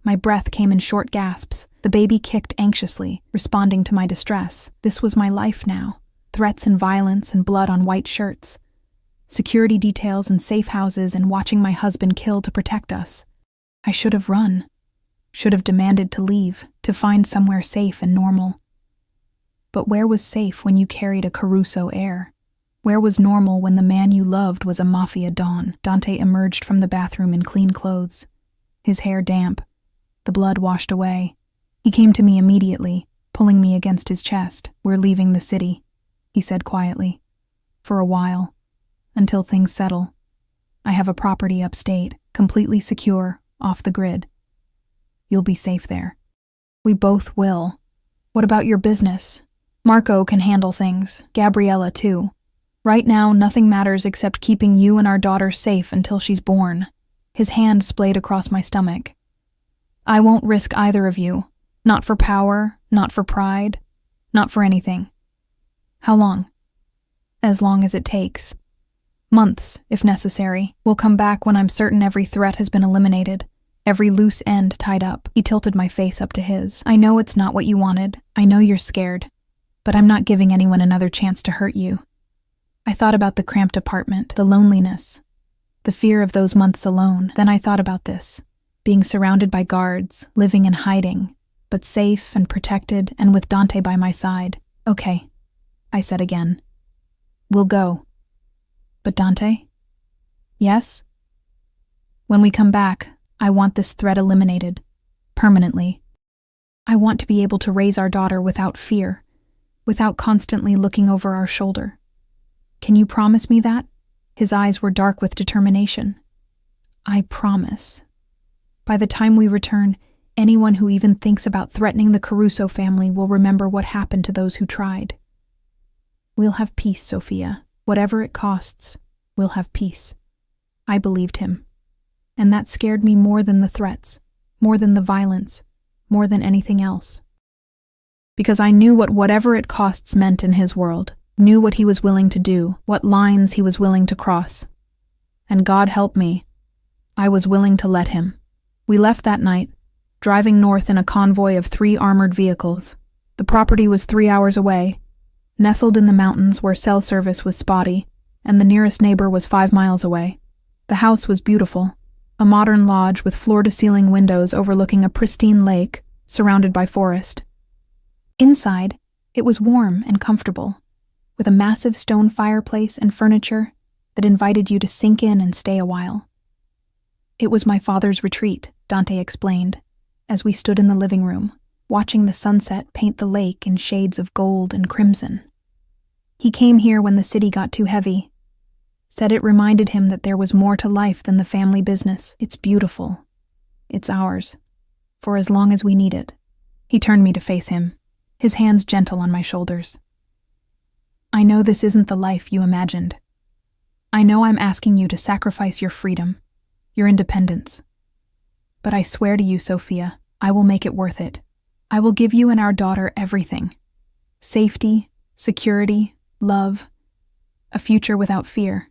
My breath came in short gasps. The baby kicked anxiously, responding to my distress. This was my life now. Threats and violence and blood on white shirts. Security details and safe houses and watching my husband kill to protect us. I should have run. Should have demanded to leave, to find somewhere safe and normal. But where was safe when you carried a Caruso heir? Where was normal when the man you loved was a Mafia don? Dante emerged from the bathroom in clean clothes, his hair damp, the blood washed away. He came to me immediately, pulling me against his chest. We're leaving the city, he said quietly. For a while, until things settle. I have a property upstate, completely secure, off the grid. You'll be safe there. We both will. What about your business? Marco can handle things, Gabriella too. Right now, nothing matters except keeping you and our daughter safe until she's born. His hand splayed across my stomach. I won't risk either of you. Not for power, not for pride, not for anything. How long? As long as it takes. Months, if necessary. We'll come back when I'm certain every threat has been eliminated, every loose end tied up. He tilted my face up to his. I know it's not what you wanted. I know you're scared. But I'm not giving anyone another chance to hurt you. I thought about the cramped apartment, the loneliness, the fear of those months alone. Then I thought about this, being surrounded by guards, living in hiding, but safe and protected and with Dante by my side. Okay, I said again. We'll go. But Dante? Yes? When we come back, I want this threat eliminated, permanently. I want to be able to raise our daughter without fear, without constantly looking over our shoulder. Can you promise me that? His eyes were dark with determination. I promise. By the time we return, anyone who even thinks about threatening the Caruso family will remember what happened to those who tried. We'll have peace, Sophia. Whatever it costs, we'll have peace. I believed him. And that scared me more than the threats, more than the violence, more than anything else. Because I knew what whatever it costs meant in his world, knew what he was willing to do, what lines he was willing to cross. And God help me, I was willing to let him. We left that night, driving north in a convoy of 3 armored vehicles. The property was 3 hours away, nestled in the mountains where cell service was spotty, and the nearest neighbor was 5 miles away. The house was beautiful, a modern lodge with floor-to-ceiling windows overlooking a pristine lake, surrounded by forest. Inside, it was warm and comfortable, with a massive stone fireplace and furniture that invited you to sink in and stay a while. It was my father's retreat, Dante explained, as we stood in the living room, watching the sunset paint the lake in shades of gold and crimson. He came here when the city got too heavy. Said it reminded him that there was more to life than the family business. It's beautiful. It's ours. For as long as we need it. He turned me to face him, his hands gentle on my shoulders. I know this isn't the life you imagined. I know I'm asking you to sacrifice your freedom, your independence. But I swear to you, Sophia, I will make it worth it. I will give you and our daughter everything. Safety, security, love, a future without fear.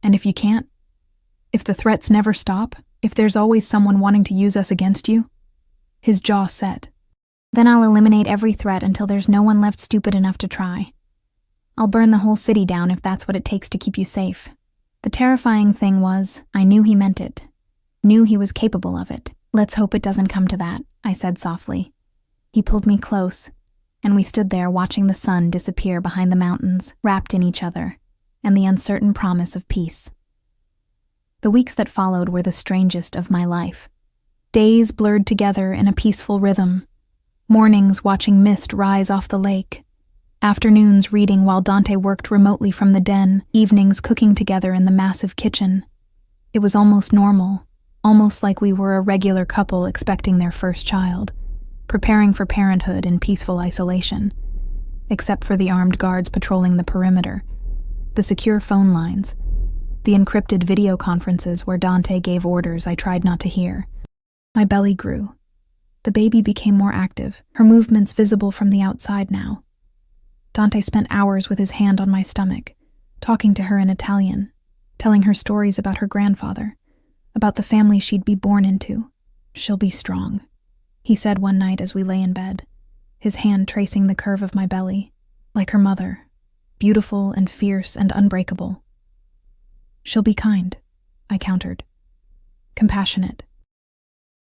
And if you can't, if the threats never stop, if there's always someone wanting to use us against you, his jaw set. Then I'll eliminate every threat until there's no one left stupid enough to try. I'll burn the whole city down if that's what it takes to keep you safe. The terrifying thing was, I knew he meant it. Knew he was capable of it. Let's hope it doesn't come to that, I said softly. He pulled me close, and we stood there watching the sun disappear behind the mountains, wrapped in each other, and the uncertain promise of peace. The weeks that followed were the strangest of my life. Days blurred together in a peaceful rhythm. Mornings watching mist rise off the lake. Afternoons reading while Dante worked remotely from the den, evenings cooking together in the massive kitchen. It was almost normal, almost like we were a regular couple expecting their first child, preparing for parenthood in peaceful isolation, except for the armed guards patrolling the perimeter, the secure phone lines, the encrypted video conferences where Dante gave orders I tried not to hear. My belly grew. The baby became more active, her movements visible from the outside now. Dante spent hours with his hand on my stomach, talking to her in Italian, telling her stories about her grandfather, about the family she'd be born into. She'll be strong, he said one night as we lay in bed, his hand tracing the curve of my belly, like her mother, beautiful and fierce and unbreakable. She'll be kind, I countered. Compassionate.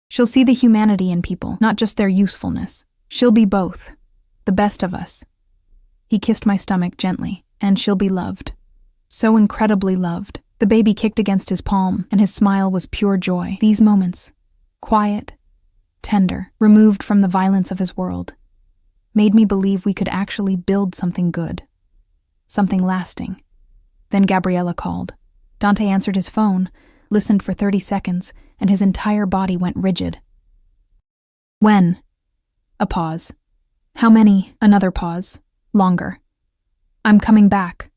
She'll see the humanity in people, not just their usefulness. She'll be both, the best of us. He kissed my stomach gently, and she'll be loved. So incredibly loved. The baby kicked against his palm, and his smile was pure joy. These moments, quiet, tender, removed from the violence of his world, made me believe we could actually build something good, something lasting. Then Gabriella called. Dante answered his phone, listened for 30 seconds, and his entire body went rigid. When? A pause. How many? Another pause. Longer. I'm coming back.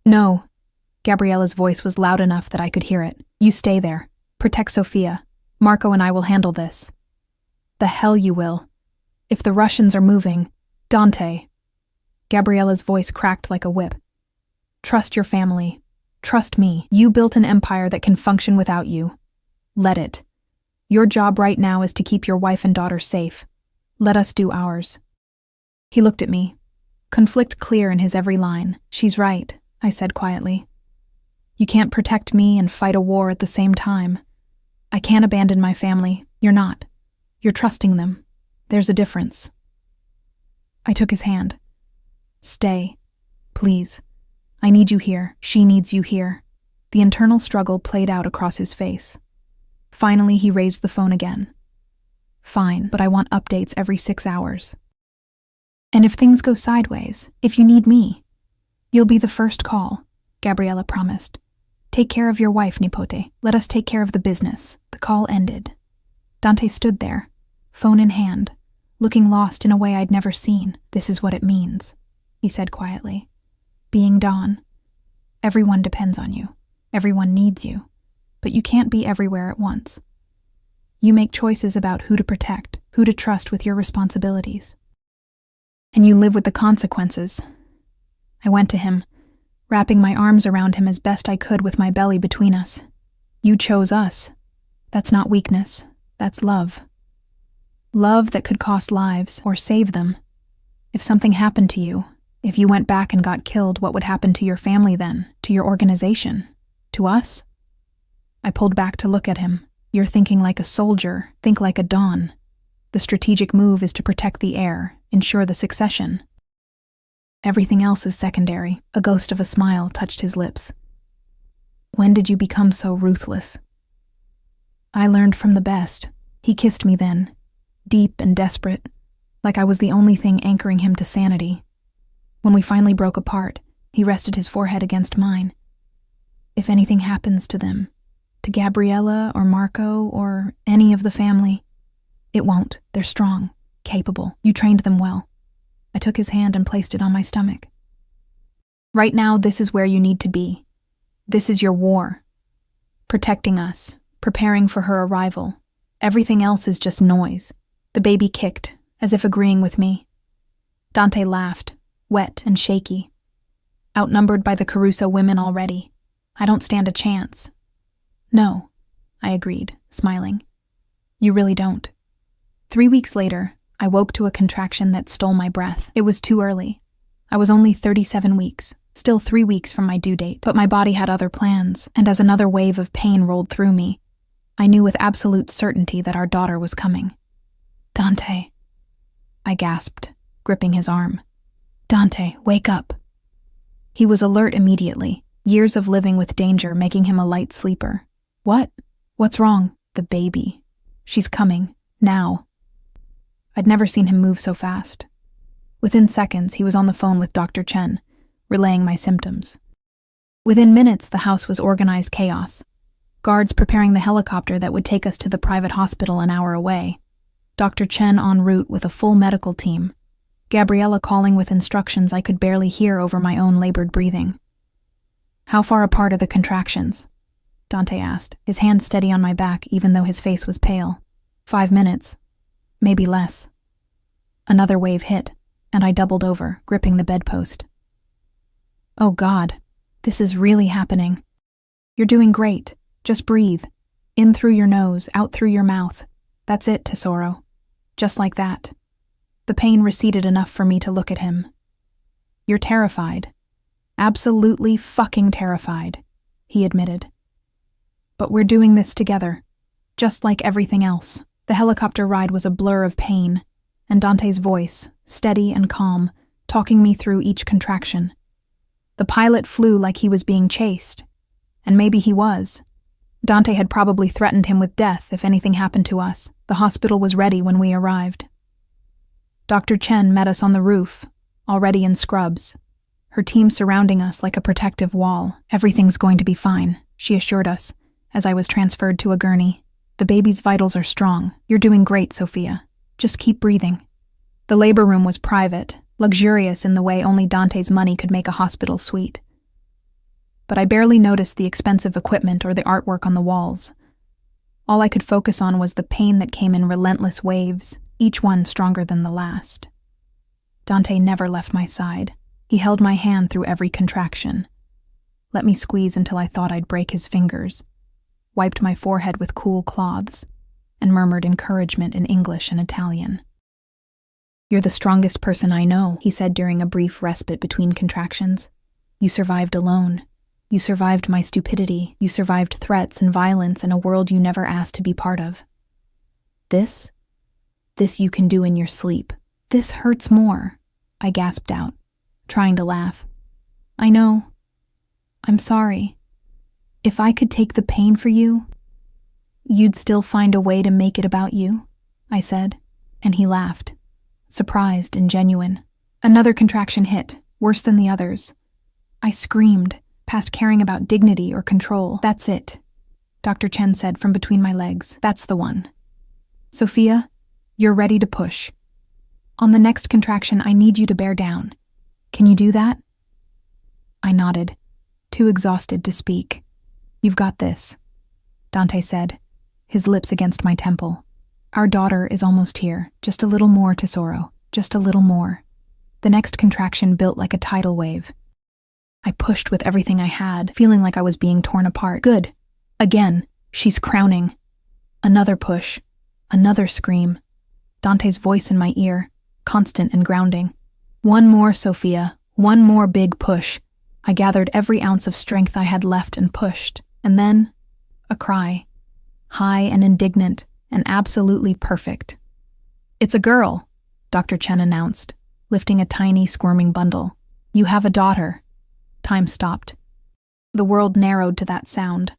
No. Gabriella's voice was loud enough that I could hear it. You stay there. Protect Sophia. Marco and I will handle this. The hell you will. If the Russians are moving, Dante. Gabriella's voice cracked like a whip. Trust your family. Trust me. You built an empire that can function without you. Let it. Your job right now is to keep your wife and daughter safe. Let us do ours. He looked at me. Conflict clear in his every line. She's right, I said quietly. You can't protect me and fight a war at the same time. I can't abandon my family. You're not. You're trusting them. There's a difference. I took his hand. Stay. Please. I need you here. She needs you here. The internal struggle played out across his face. Finally, he raised the phone again. Fine, but I want updates every 6 hours. And if things go sideways, if you need me, you'll be the first call, Gabriella promised. Take care of your wife, Nipote. Let us take care of the business. The call ended. Dante stood there, phone in hand, looking lost in a way I'd never seen. This is what it means, he said quietly. Being Don. Everyone depends on you. Everyone needs you. But you can't be everywhere at once. You make choices about who to protect, who to trust with your responsibilities. And you live with the consequences. I went to him, wrapping my arms around him as best I could with my belly between us. You chose us. That's not weakness. That's love. Love that could cost lives or save them. If something happened to you, if you went back and got killed, what would happen to your family then? To your organization? To us? I pulled back to look at him. You're thinking like a soldier. Think like a Don. The strategic move is to protect the heir, ensure the succession. Everything else is secondary. A ghost of a smile touched his lips. When did you become so ruthless? I learned from the best. He kissed me then, deep and desperate, like I was the only thing anchoring him to sanity. When we finally broke apart, he rested his forehead against mine. If anything happens to them, to Gabriella or Marco or any of the family, it won't. They're strong, capable. You trained them well. I took his hand and placed it on my stomach. Right now, this is where you need to be. This is your war. Protecting us, preparing for her arrival. Everything else is just noise. The baby kicked, as if agreeing with me. Dante laughed, wet and shaky. Outnumbered by the Caruso women already. I don't stand a chance. No, I agreed, smiling. You really don't. 3 weeks later, I woke to a contraction that stole my breath. It was too early. I was only 37 weeks, still 3 weeks from my due date, but my body had other plans, and as another wave of pain rolled through me, I knew with absolute certainty that our daughter was coming. Dante, I gasped, gripping his arm. Dante, wake up. He was alert immediately, years of living with danger making him a light sleeper. What? What's wrong? The baby. She's coming. Now. I'd never seen him move so fast. Within seconds, he was on the phone with Dr. Chen, relaying my symptoms. Within minutes, the house was organized chaos. Guards preparing the helicopter that would take us to the private hospital an hour away. Dr. Chen en route with a full medical team. Gabriella calling with instructions I could barely hear over my own labored breathing. How far apart are the contractions? Dante asked, his hand steady on my back even though his face was pale. 5 minutes. Maybe less. Another wave hit, and I doubled over, gripping the bedpost. Oh God, this is really happening. You're doing great. Just breathe. In through your nose, out through your mouth. That's it, Tesoro. Just like that. The pain receded enough for me to look at him. You're terrified. Absolutely fucking terrified, he admitted. But we're doing this together, just like everything else. The helicopter ride was a blur of pain, and Dante's voice, steady and calm, talking me through each contraction. The pilot flew like he was being chased, and maybe he was. Dante had probably threatened him with death if anything happened to us. The hospital was ready when we arrived. Dr. Chen met us on the roof, already in scrubs, her team surrounding us like a protective wall. Everything's going to be fine, she assured us, as I was transferred to a gurney. The baby's vitals are strong. You're doing great, Sophia. Just keep breathing. The labor room was private, luxurious in the way only Dante's money could make a hospital suite. But I barely noticed the expensive equipment or the artwork on the walls. All I could focus on was the pain that came in relentless waves, each one stronger than the last. Dante never left my side. He held my hand through every contraction. Let me squeeze until I thought I'd break his fingers, wiped my forehead with cool cloths, and murmured encouragement in English and Italian. You're the strongest person I know, he said during a brief respite between contractions. You survived alone. You survived my stupidity. You survived threats and violence in a world you never asked to be part of. This you can do in your sleep. This hurts more, I gasped out, trying to laugh. I know. I'm sorry. If I could take the pain for you, you'd still find a way to make it about you, I said, and he laughed, surprised and genuine. Another contraction hit, worse than the others. I screamed, past caring about dignity or control. That's it, Dr. Chen said from between my legs. That's the one. Sophia, you're ready to push. On the next contraction, I need you to bear down. Can you do that? I nodded, too exhausted to speak. You've got this, Dante said, his lips against my temple. Our daughter is almost here. Just a little more, Tesoro. Just a little more. The next contraction built like a tidal wave. I pushed with everything I had, feeling like I was being torn apart. Good. Again, she's crowning. Another push. Another scream. Dante's voice in my ear, constant and grounding. One more, Sophia. One more big push. I gathered every ounce of strength I had left and pushed. And then, a cry. High and indignant, and absolutely perfect. It's a girl, Dr. Chen announced, lifting a tiny, squirming bundle. You have a daughter. Time stopped. The world narrowed to that sound.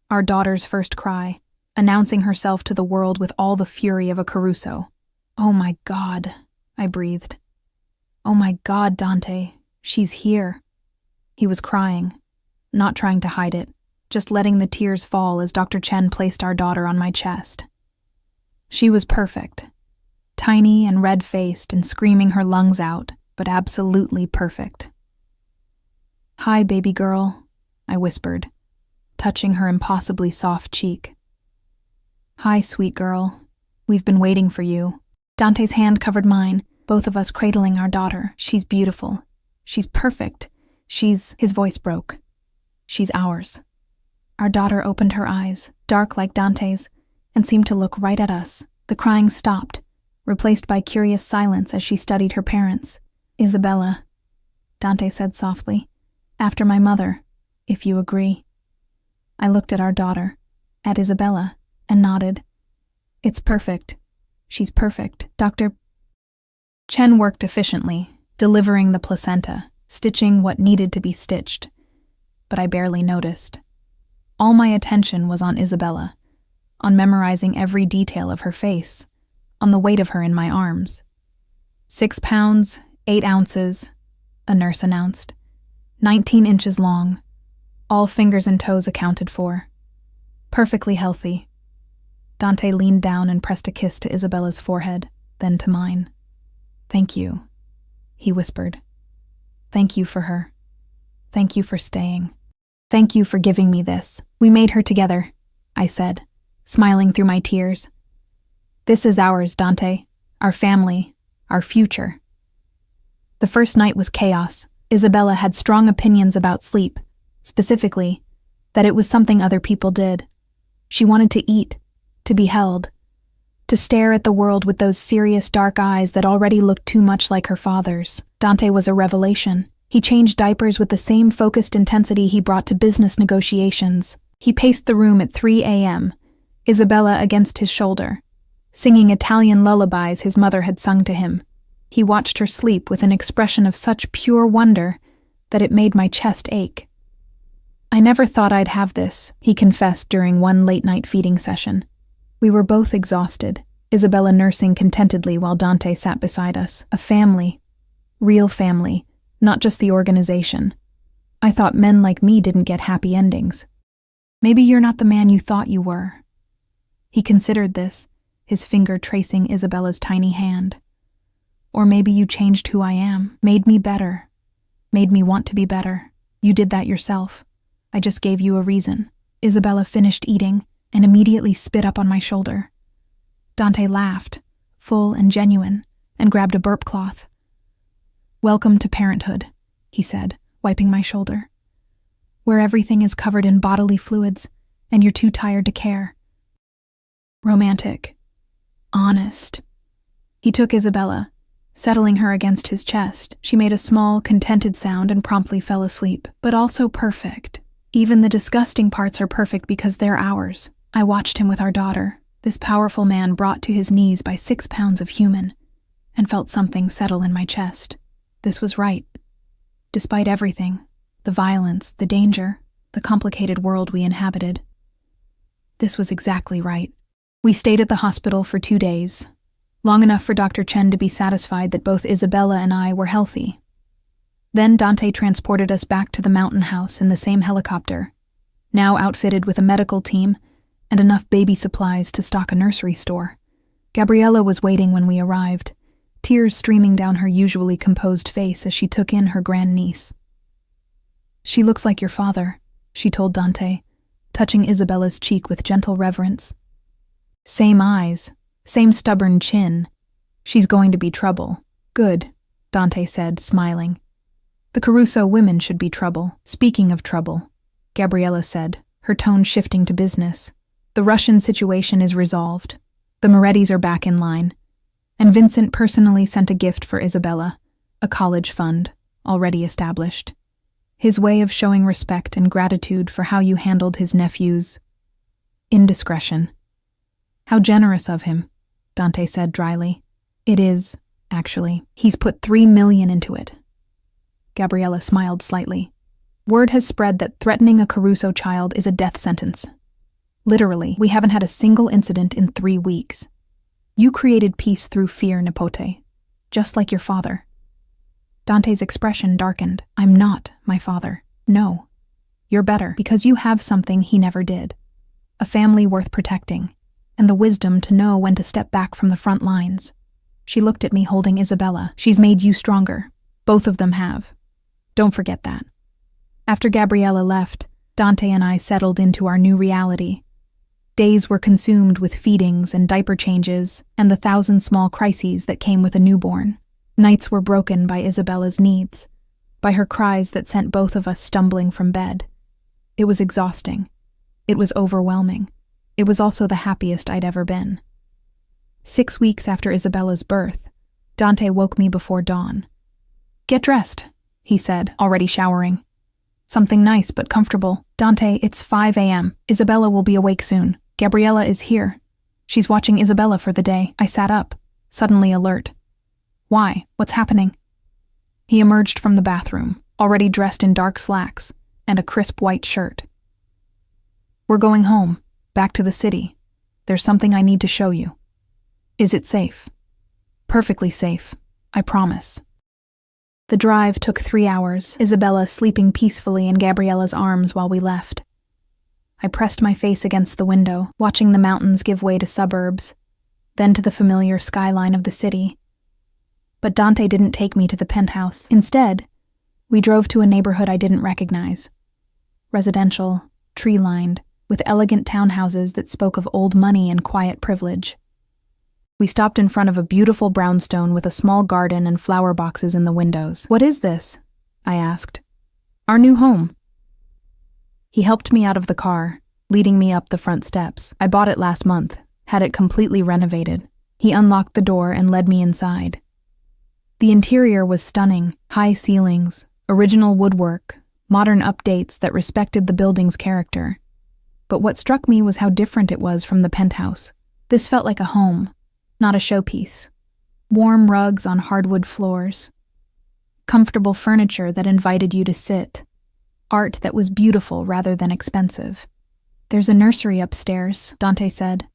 Our daughter's first cry, announcing herself to the world with all the fury of a Caruso. Oh my God, I breathed. Oh my God, Dante, she's here. He was crying, not trying to hide it, just letting the tears fall as Dr. Chen placed our daughter on my chest. She was perfect, tiny and red-faced and screaming her lungs out, but absolutely perfect. Hi, baby girl, I whispered, touching her impossibly soft cheek. Hi, sweet girl. We've been waiting for you. Dante's hand covered mine, both of us cradling our daughter. She's beautiful. She's perfect. His voice broke. She's ours. Our daughter opened her eyes, dark like Dante's, and seemed to look right at us. The crying stopped, replaced by curious silence as she studied her parents. Isabella, Dante said softly, after my mother, if you agree. I looked at our daughter, at Isabella, and nodded. It's perfect. She's perfect. Dr. Chen worked efficiently, delivering the placenta, stitching what needed to be stitched, but I barely noticed. All my attention was on Isabella, on memorizing every detail of her face, on the weight of her in my arms. 6 pounds, 8 ounces, a nurse announced. 19 inches long, all fingers and toes accounted for. Perfectly healthy. Dante leaned down and pressed a kiss to Isabella's forehead, then to mine. Thank you, he whispered. Thank you for her. Thank you for staying. Thank you for giving me this. We made her together, I said, smiling through my tears. This is ours, Dante. Our family. Our future. The first night was chaos. Isabella had strong opinions about sleep, specifically, that it was something other people did. She wanted to eat, to be held, to stare at the world with those serious dark eyes that already looked too much like her father's. Dante was a revelation. He changed diapers with the same focused intensity he brought to business negotiations. He paced the room at 3 a.m., Isabella against his shoulder, singing Italian lullabies his mother had sung to him. He watched her sleep with an expression of such pure wonder that it made my chest ache. I never thought I'd have this, he confessed during one late-night feeding session. We were both exhausted, Isabella nursing contentedly while Dante sat beside us. A family. Real family, not just the organization. I thought men like me didn't get happy endings. Maybe you're not the man you thought you were. He considered this, his finger tracing Isabella's tiny hand. Or maybe you changed who I am, made me better, made me want to be better. You did that yourself. I just gave you a reason. Isabella finished eating and immediately spit up on my shoulder. Dante laughed, full and genuine, and grabbed a burp cloth. Welcome to parenthood, he said, wiping my shoulder, where everything is covered in bodily fluids and you're too tired to care. Romantic. Honest. He took Isabella, settling her against his chest. She made a small, contented sound and promptly fell asleep, but also perfect. Even the disgusting parts are perfect because they're ours. I watched him with our daughter, this powerful man brought to his knees by 6 pounds of human, and felt something settle in my chest. This was right. Despite everything, the violence, the danger, the complicated world we inhabited. This was exactly right. We stayed at the hospital for 2 days, long enough for Dr. Chen to be satisfied that both Isabella and I were healthy. Then Dante transported us back to the mountain house in the same helicopter, now outfitted with a medical team and enough baby supplies to stock a nursery store. Gabriella was waiting when we arrived, tears streaming down her usually composed face as she took in her grandniece. She looks like your father, she told Dante, touching Isabella's cheek with gentle reverence. Same eyes, same stubborn chin. She's going to be trouble. Good, Dante said, smiling. The Caruso women should be trouble. Speaking of trouble, Gabriella said, her tone shifting to business. The Russian situation is resolved. The Morettis are back in line. And Vincent personally sent a gift for Isabella, a college fund, already established. His way of showing respect and gratitude for how you handled his nephew's indiscretion. How generous of him, Dante said dryly. It is, actually. He's put $3 million into it. Gabriella smiled slightly. Word has spread that threatening a Caruso child is a death sentence. Literally, we haven't had a single incident in 3 weeks. You created peace through fear, Nipote. just like your father." Dante's expression darkened. "I'm not my father. No. You're better, because you have something he never did. A family worth protecting, and the wisdom to know when to step back from the front lines." She looked at me holding Isabella. "She's made you stronger. Both of them have. Don't forget that." After Gabriella left, Dante and I settled into our new reality. Days were consumed with feedings and diaper changes and the 1,000 small crises that came with a newborn. Nights were broken by Isabella's needs, by her cries that sent both of us stumbling from bed. It was exhausting. It was overwhelming. It was also the happiest I'd ever been. 6 weeks after Isabella's birth, Dante woke me before dawn. "Get dressed," he said, already showering. "Something nice but comfortable. Dante, it's 5 a.m. Isabella will be awake soon. Gabriella is here. She's watching Isabella for the day." I sat up, suddenly alert. "Why? What's happening?" He emerged from the bathroom, already dressed in dark slacks and a crisp white shirt. "We're going home, back to the city. There's something I need to show you." "Is it safe?" "Perfectly safe, I promise." The drive took 3 hours, Isabella sleeping peacefully in Gabriella's arms while we left. I pressed my face against the window, watching the mountains give way to suburbs, then to the familiar skyline of the city. But Dante didn't take me to the penthouse. Instead, we drove to a neighborhood I didn't recognize. Residential, tree-lined, with elegant townhouses that spoke of old money and quiet privilege. We stopped in front of a beautiful brownstone with a small garden and flower boxes in the windows. "What is this?" I asked. "Our new home." He helped me out of the car, leading me up the front steps. "I bought it last month, had it completely renovated." He unlocked the door and led me inside. The interior was stunning, high ceilings, original woodwork, modern updates that respected the building's character. But what struck me was how different it was from the penthouse. This felt like a home, not a showpiece. Warm rugs on hardwood floors, comfortable furniture that invited you to sit, art that was beautiful rather than expensive. "There's a nursery upstairs," Dante said,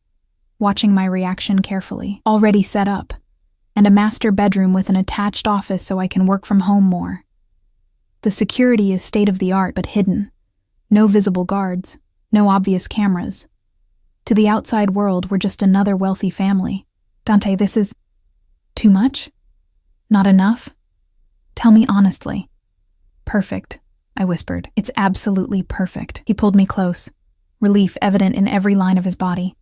watching my reaction carefully. "Already set up, and a master bedroom with an attached office so I can work from home more. The security is state-of-the-art but hidden. No visible guards, no obvious cameras. To the outside world, we're just another wealthy family. Dante, this is too much? Not enough? Tell me honestly." "Perfect," I whispered. "It's absolutely perfect." He pulled me close, relief evident in every line of his body.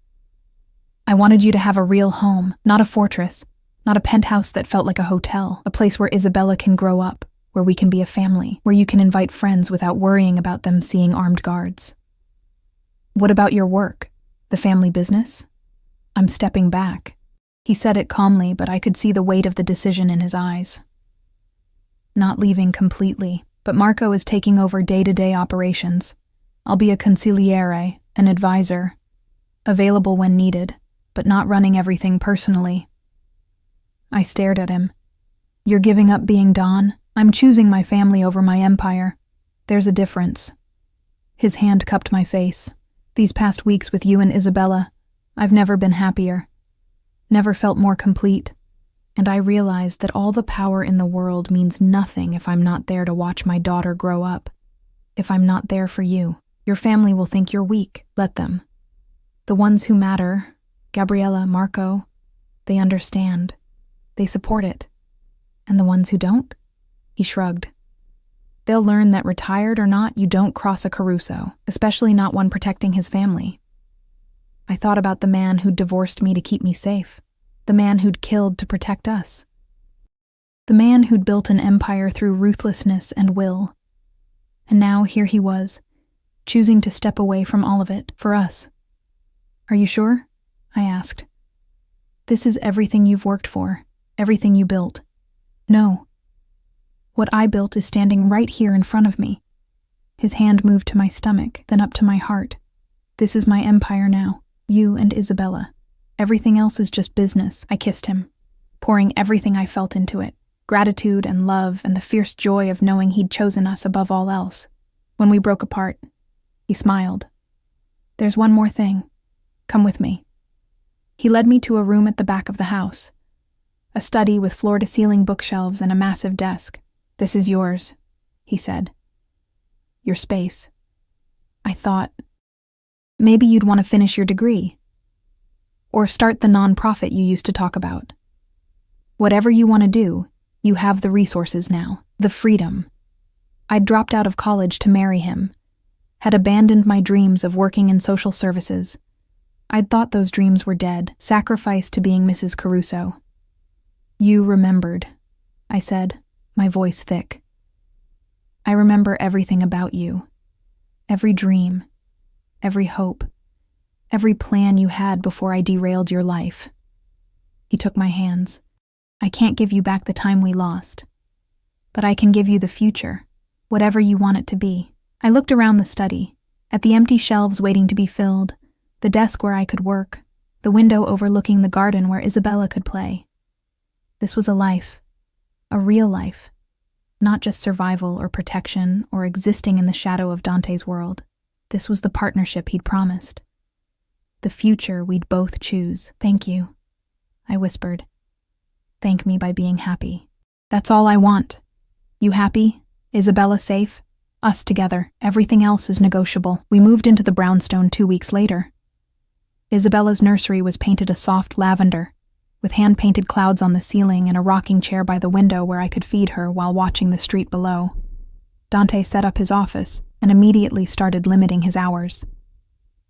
"I wanted you to have a real home, not a fortress, not a penthouse that felt like a hotel, a place where Isabella can grow up, where we can be a family, where you can invite friends without worrying about them seeing armed guards." "What about your work? The family business?" "I'm stepping back." He said it calmly, but I could see the weight of the decision in his eyes. "Not leaving completely, but Marco is taking over day-to-day operations. I'll be a consigliere, an advisor, available when needed, but not running everything personally." I stared at him. "You're giving up being Don? I'm choosing my family over my empire. There's a difference." His hand cupped my face. "These past weeks with you and Isabella, I've never been happier. Never felt more complete. And I realized that all the power in the world means nothing if I'm not there to watch my daughter grow up. If I'm not there for you, your family will think you're weak. Let them. The ones who matter, Gabriella, Marco, they understand. They support it. And the ones who don't?" He shrugged. "They'll learn that retired or not, you don't cross a Caruso, especially not one protecting his family." I thought about the man who'd divorced me to keep me safe. The man who'd killed to protect us. The man who'd built an empire through ruthlessness and will. And now here he was, choosing to step away from all of it, for us. "Are you sure?" I asked. "This is everything you've worked for, everything you built." "No. What I built is standing right here in front of me." His hand moved to my stomach, then up to my heart. "This is my empire now, you and Isabella. Everything else is just business." I kissed him, pouring everything I felt into it, gratitude and love and the fierce joy of knowing he'd chosen us above all else. When we broke apart, he smiled. "There's one more thing. Come with me." He led me to a room at the back of the house. A study with floor-to-ceiling bookshelves and a massive desk. "This is yours," he said. "Your space." I thought, maybe you'd want to finish your degree. Or start the nonprofit you used to talk about. Whatever you want to do, you have the resources now, the freedom. I'd dropped out of college to marry him, had abandoned my dreams of working in social services. I'd thought those dreams were dead, sacrificed to being Mrs. Caruso. "You remembered," I said, my voice thick. "I remember everything about you. Every dream, every hope, every plan you had before I derailed your life." He took my hands. "I can't give you back the time we lost, but I can give you the future, whatever you want it to be." I looked around the study, at the empty shelves waiting to be filled, the desk where I could work, the window overlooking the garden where Isabella could play. This was a life, a real life, not just survival or protection or existing in the shadow of Dante's world. This was the partnership he'd promised. The future we'd both choose. "Thank you," I whispered. "Thank me by being happy. That's all I want. You happy? Isabella safe? Us together. Everything else is negotiable." We moved into the brownstone 2 weeks later. Isabella's nursery was painted a soft lavender, with hand-painted clouds on the ceiling and a rocking chair by the window where I could feed her while watching the street below. Dante set up his office and immediately started limiting his hours.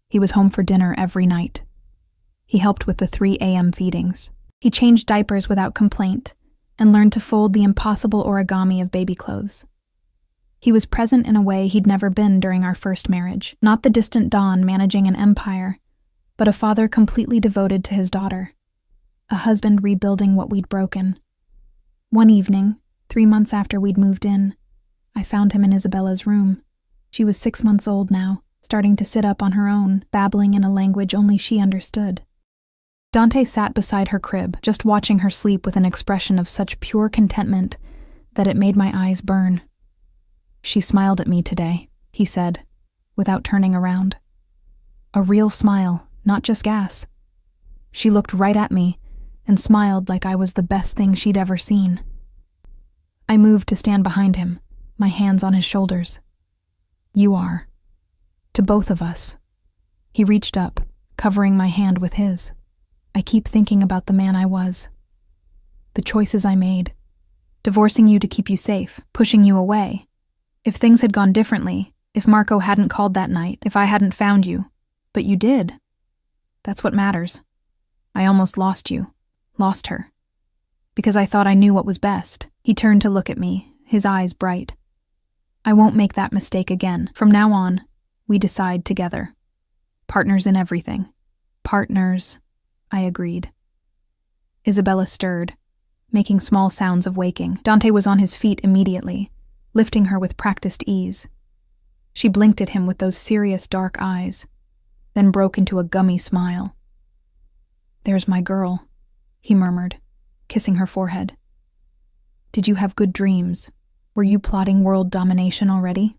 He was home for dinner every night. He helped with the 3 a.m. feedings. He changed diapers without complaint and learned to fold the impossible origami of baby clothes. He was present in a way he'd never been during our first marriage, not the distant Don managing an empire, but a father completely devoted to his daughter, a husband rebuilding what we'd broken. One evening, 3 months after we'd moved in, I found him in Isabella's room. She was 6 months old now, starting to sit up on her own, babbling in a language only she understood. Dante sat beside her crib, just watching her sleep with an expression of such pure contentment that it made my eyes burn. "She smiled at me today," he said, without turning around. A real smile, not just gas. She looked right at me and smiled like I was the best thing she'd ever seen. I moved to stand behind him, my hands on his shoulders. "You are. To both of us." He reached up, covering my hand with his. "I keep thinking about the man I was. The choices I made. Divorcing you to keep you safe, pushing you away. If things had gone differently, if Marco hadn't called that night, if I hadn't found you. But you did. That's what matters. I almost lost you. Lost her. Because I thought I knew what was best." He turned to look at me, his eyes bright. "I won't make that mistake again. From now on, we decide together. Partners in everything." "Partners," I agreed. Isabella stirred, making small sounds of waking. Dante was on his feet immediately, lifting her with practiced ease. She blinked at him with those serious dark eyes, then broke into a gummy smile. "There's my girl," he murmured, kissing her forehead. "Did you have good dreams? Were you plotting world domination already?"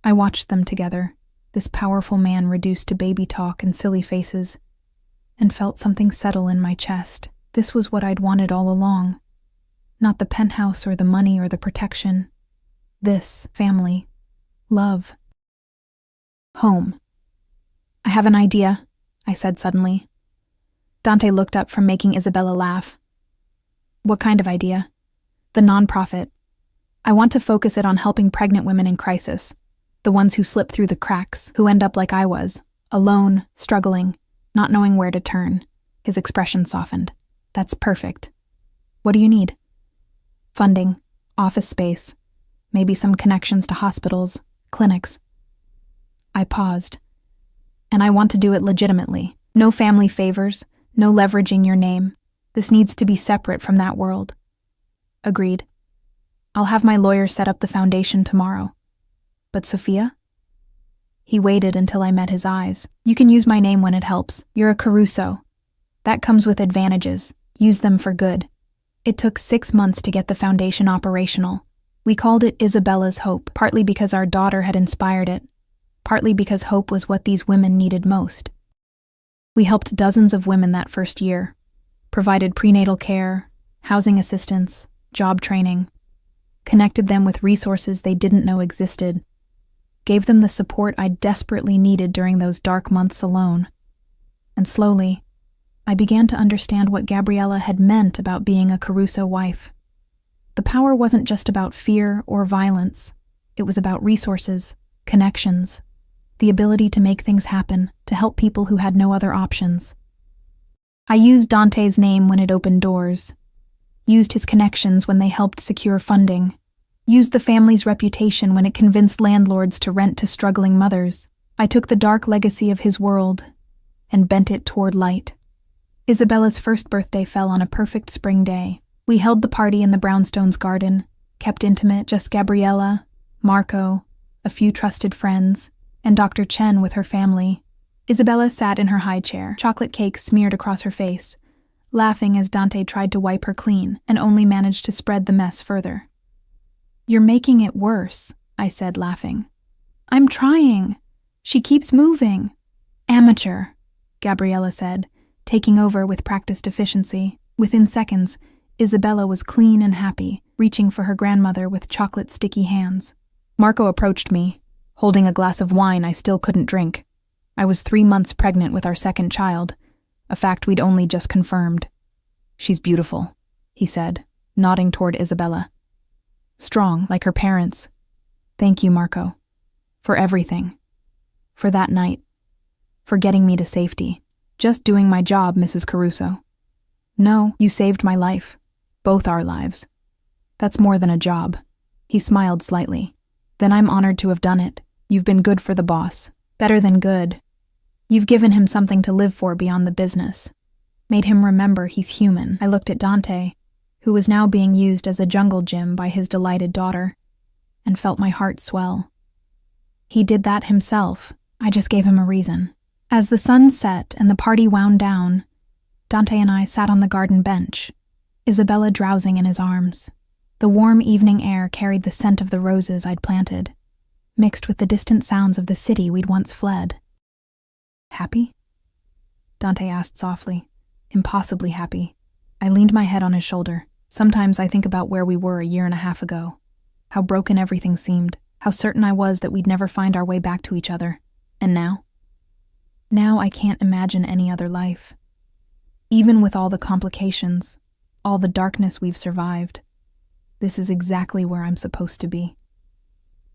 I watched them together, this powerful man reduced to baby talk and silly faces, and felt something settle in my chest. This was what I'd wanted all along. Not the penthouse or the money or the protection. This, family, love. Home. "I have an idea," I said suddenly. Dante looked up from making Isabella laugh. "What kind of idea?" "The nonprofit. I want to focus it on helping pregnant women in crisis, the ones who slip through the cracks, who end up like I was, alone, struggling, not knowing where to turn." His expression softened. "That's perfect. What do you need?" "Funding, office space, maybe some connections to hospitals, clinics." I paused. "And I want to do it legitimately. No family favors, no leveraging your name. This needs to be separate from that world." "Agreed. I'll have my lawyer set up the foundation tomorrow." "But Sophia?" He waited until I met his eyes. "You can use my name when it helps. You're a Caruso. That comes with advantages. Use them for good." It took 6 months to get the foundation operational. We called it Isabella's Hope, partly because our daughter had inspired it, partly because hope was what these women needed most. We helped dozens of women that first year, provided prenatal care, housing assistance, job training, connected them with resources they didn't know existed, gave them the support I desperately needed during those dark months alone. And slowly, I began to understand what Gabriella had meant about being a Caruso wife. The power wasn't just about fear or violence. It was about resources, connections, the ability to make things happen, to help people who had no other options. I used Dante's name when it opened doors, used his connections when they helped secure funding, used the family's reputation when it convinced landlords to rent to struggling mothers. I took the dark legacy of his world and bent it toward light. Isabella's first birthday fell on a perfect spring day. We held the party in the Brownstones' garden, kept intimate, just Gabriella, Marco, a few trusted friends, and Dr. Chen with her family. Isabella sat in her high chair, chocolate cake smeared across her face, laughing as Dante tried to wipe her clean and only managed to spread the mess further. "You're making it worse," I said, laughing. "I'm trying. She keeps moving." "Amateur," Gabriella said, taking over with practiced efficiency. Within seconds, Isabella was clean and happy, reaching for her grandmother with chocolate sticky hands. Marco approached me, holding a glass of wine I still couldn't drink. I was 3 months pregnant with our second child, a fact we'd only just confirmed. "She's beautiful," he said, nodding toward Isabella. "Strong, like her parents. Thank you, Marco. For everything. For that night. For getting me to safety. Just doing my job, Mrs. Caruso. No, you saved my life. Both our lives. That's more than a job." He smiled slightly. "Then I'm honored to have done it. You've been good for the boss. Better than good. You've given him something to live for beyond the business. Made him remember he's human." I looked at Dante, who was now being used as a jungle gym by his delighted daughter, and felt my heart swell. He did that himself. I just gave him a reason. As the sun set and the party wound down, Dante and I sat on the garden bench, Isabella drowsing in his arms. The warm evening air carried the scent of the roses I'd planted, mixed with the distant sounds of the city we'd once fled. "Happy?" Dante asked softly. "Impossibly happy." I leaned my head on his shoulder. Sometimes I think about where we were a year and a half ago, how broken everything seemed, how certain I was that we'd never find our way back to each other. And now? Now I can't imagine any other life. Even with all the complications, all the darkness we've survived, this is exactly where I'm supposed to be.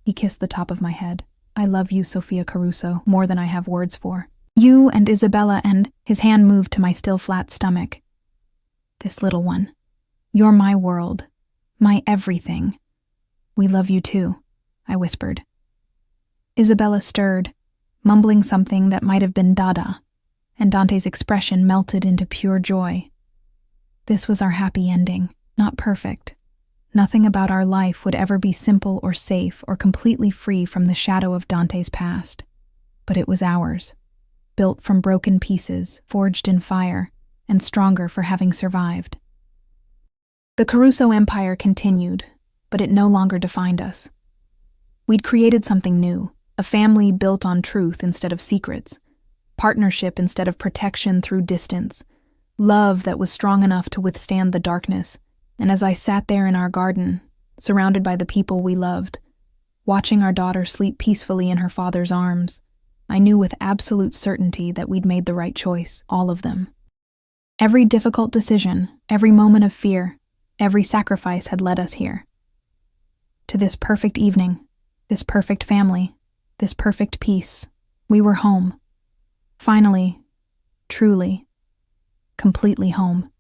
He kissed the top of my head. "I love you, Sofia Caruso, more than I have words for. You and Isabella and..." His hand moved to my still flat stomach. "This little one. You're my world. My everything. We love you too," I whispered. Isabella stirred, mumbling something that might have been Dada, and Dante's expression melted into pure joy. This was our happy ending, not perfect. Nothing about our life would ever be simple or safe or completely free from the shadow of Dante's past. But it was ours, built from broken pieces, forged in fire, and stronger for having survived. The Caruso Empire continued, but it no longer defined us. We'd created something new, a family built on truth instead of secrets, partnership instead of protection through distance, love that was strong enough to withstand the darkness. And as I sat there in our garden, surrounded by the people we loved, watching our daughter sleep peacefully in her father's arms, I knew with absolute certainty that we'd made the right choice, all of them. Every difficult decision, every moment of fear, every sacrifice had led us here. To this perfect evening, this perfect family, this perfect peace. We were home. Finally, truly, completely home.